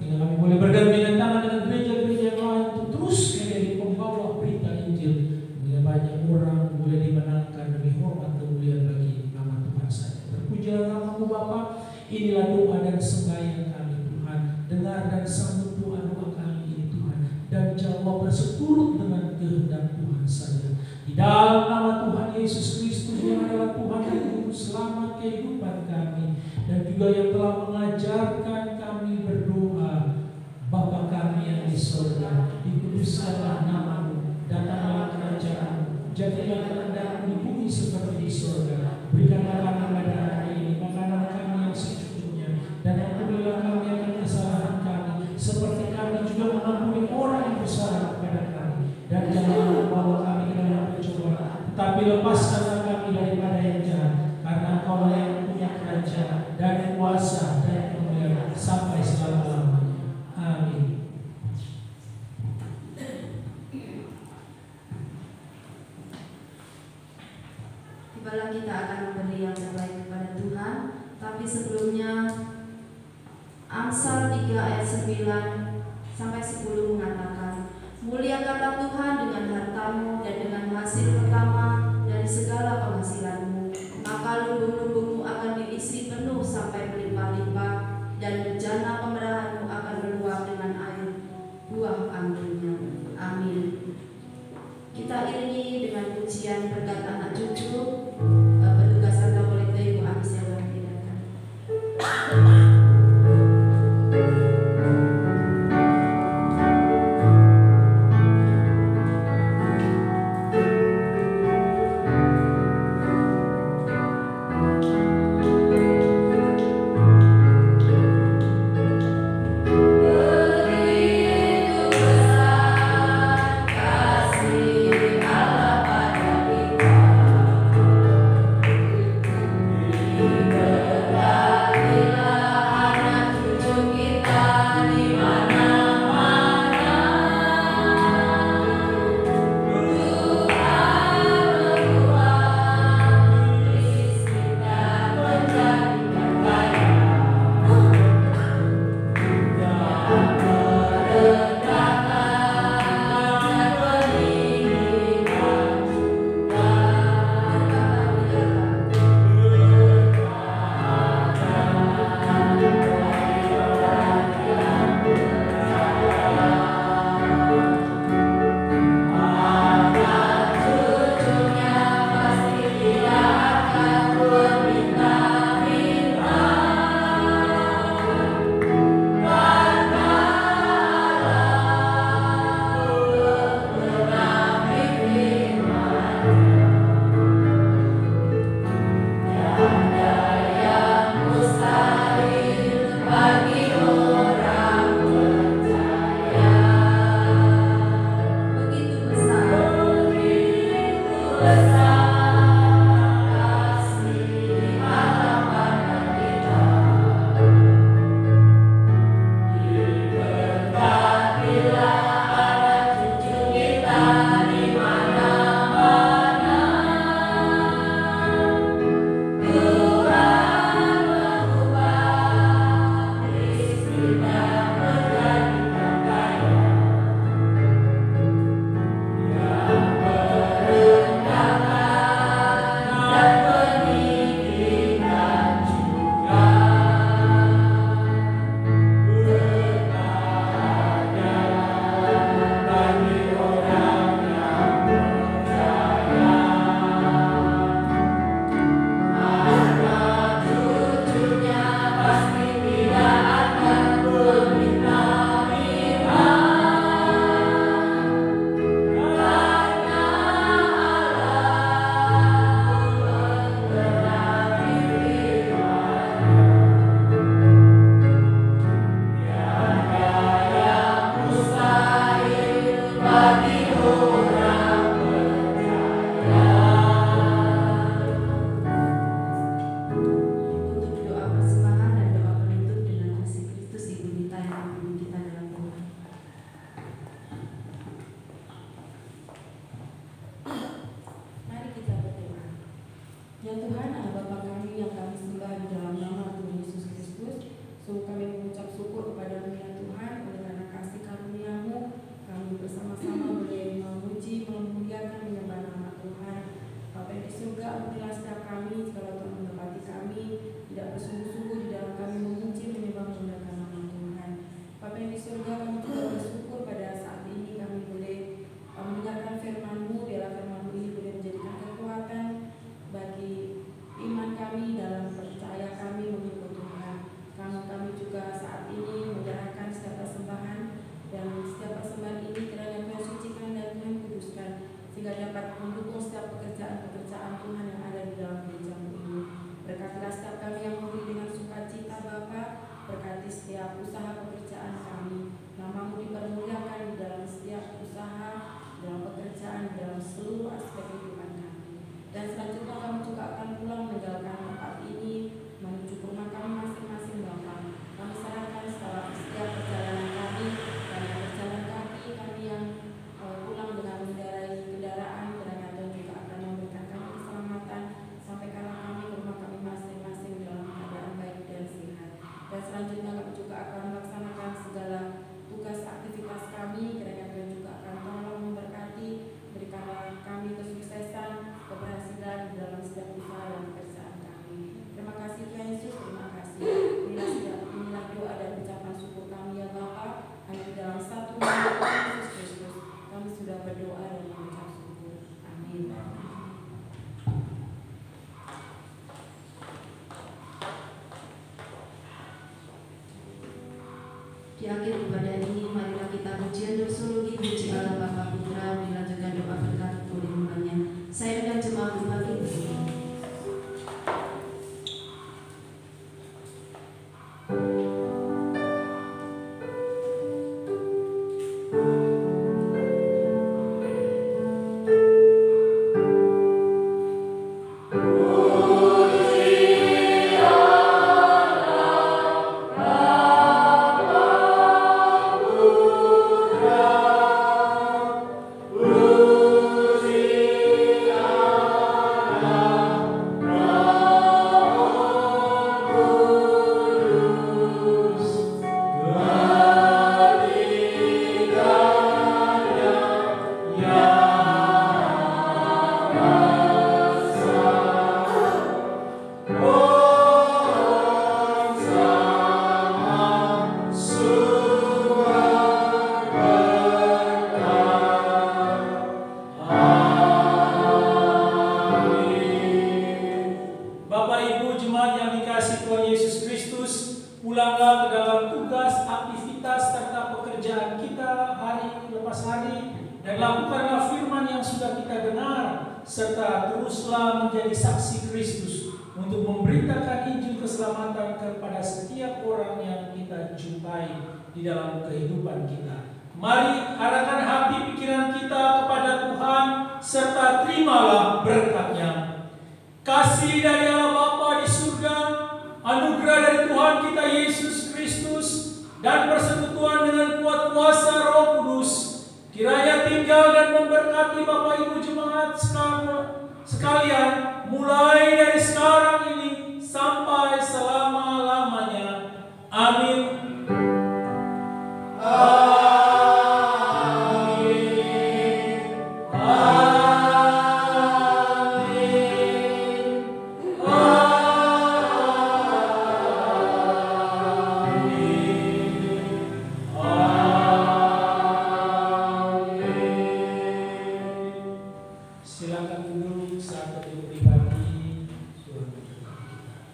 sehingga kami boleh bergandengan tangan dengan gereja-gereja yang lain untuk terus menjadi pembawa berita Injil, sehingga banyak orang boleh dimenangkan demi hormat kemuliaan bagi nama Tuhan saja. Terpujilah nama-Mu Bapa. Inilah doa dan sembahyang kami Tuhan. Dengar dan sambut doa-doa kami ini Tuhan, dan jawab seturut dengan kehendak Tuhan saja. Di dalam nama Tuhan Yesus Kristus yang adalah Tuhan dan Juru Selamat kehidupan kami, dan juga yang telah mengajarkan kami berdoa. Bapa kami yang di surga, dikuduskanlah nama-Mu, datanglah kerajaan-Mu, jadilah kehendak-Mu di bumi seperti di surga. Berikanlah kami pada hari ini makanan kami yang secukupnya, dan ampunilah kami akan kesalahan kami, seperti kami juga mengampuni orang yang bersalah kepada kami. Dan janganlah membawa kami ke dalam pencobaan, tetapi lepaskanlah kami daripada yang jahat, karena Engkau yang punya kerajaan dan kuasa dan kemuliaan sampai selama-lamanya. Amin. Tibalah kita akan memberi yang terbaik kepada Tuhan, tapi sebelumnya Amsal 3 ayat 9 sampai 10 mengatakan, muliakanlah Tuhan dengan hartamu dan dengan hasil pertama dari segala penghasilanmu, maka lumbung-lumbungmu akan diisi penuh sampai berlimpah-limpah, dan bejana pemerahanmu akan meluap dengan air buah anggurnya. Amin. Kita iringi dengan pujian berkat anak cucu. Petugas Santa Kolekta Ibu Amis yang membedakan. Kasih Allah pada kita. Ya Tuhan, Allah Bapa kami yang kami sembah di dalam nama Tuhan Yesus Kristus, sungguh kami mengucap syukur kepada-Mu ya Tuhan, oleh karena kasih karunia-Mu, kami bersama-sama boleh memuji, memuliakan, menyembah nama Tuhan. Bapa yang di surga, ampunilah setiap kami, jika Tuhan mendapati kami tidak bersungguh-sungguh di dalam kami memuji, menyembah, memuliakan nama Tuhan. Bapa yang di surga, kami juga bersyukur pada saat ini kami boleh mendengarkan firman-Mu, biarlah firman-Mu ini boleh menjadikan kekuatan bagi iman kami dalam percaya kami mengikut Tuhan. Kami juga saat ini menyerahkan setiap persembahan, dan setiap persembahan ini kiranya Tuhan sucikan dan Tuhan kuduskan, sehingga dapat mendukung setiap pekerjaan-pekerjaan Tuhan yang ada di dalam gereja-Mu ini. Berkatilah setiap kami yang memberi dengan sukacita Bapa, berkati setiap usaha pekerjaan kami. Nama-Mu dipermuliakan di dalam setiap usaha, dalam pekerjaan, dalam seluruh aspek kehidupan kami. Dan selanjutnya kami juga akan pulang meninggalkan tempat ini menuju ke rumah kami masing-masing Bapa. Kami serahkan setiap perjalanan kami, karena perjalanan kaki kami yang pulang dengan mengendarai kendaraan, kiranya Tuhan juga akan memberikan kami keselamatan sampai kami ke rumah kami masing-masing dalam keadaan baik dan sehat. Dan selanjutnya kami juga akan melaksanakan segala tugas aktivitas kami, kiranya Tuhan juga akan tolong memberkati, berikanlah kami kesuksesan, keberhasilan dalam setiap usaha dan pekerjaan kami. Terima kasih Tuhan Yesus, terima kasih. Inilah doa dan ucapan syukur kami ya Bapa, hanya di dalam satu nama Tuhan Yesus Kristus kami sudah berdoa dan mengucap syukur. Amin. Di akhir ibadah ini, marilah kita pujian doksologi puji Allah Bapa Putra, dilanjutkan doa berkat oleh hambanya. Saya dengan jemaat berbagi bersama. Silakan duduk saat beribadah.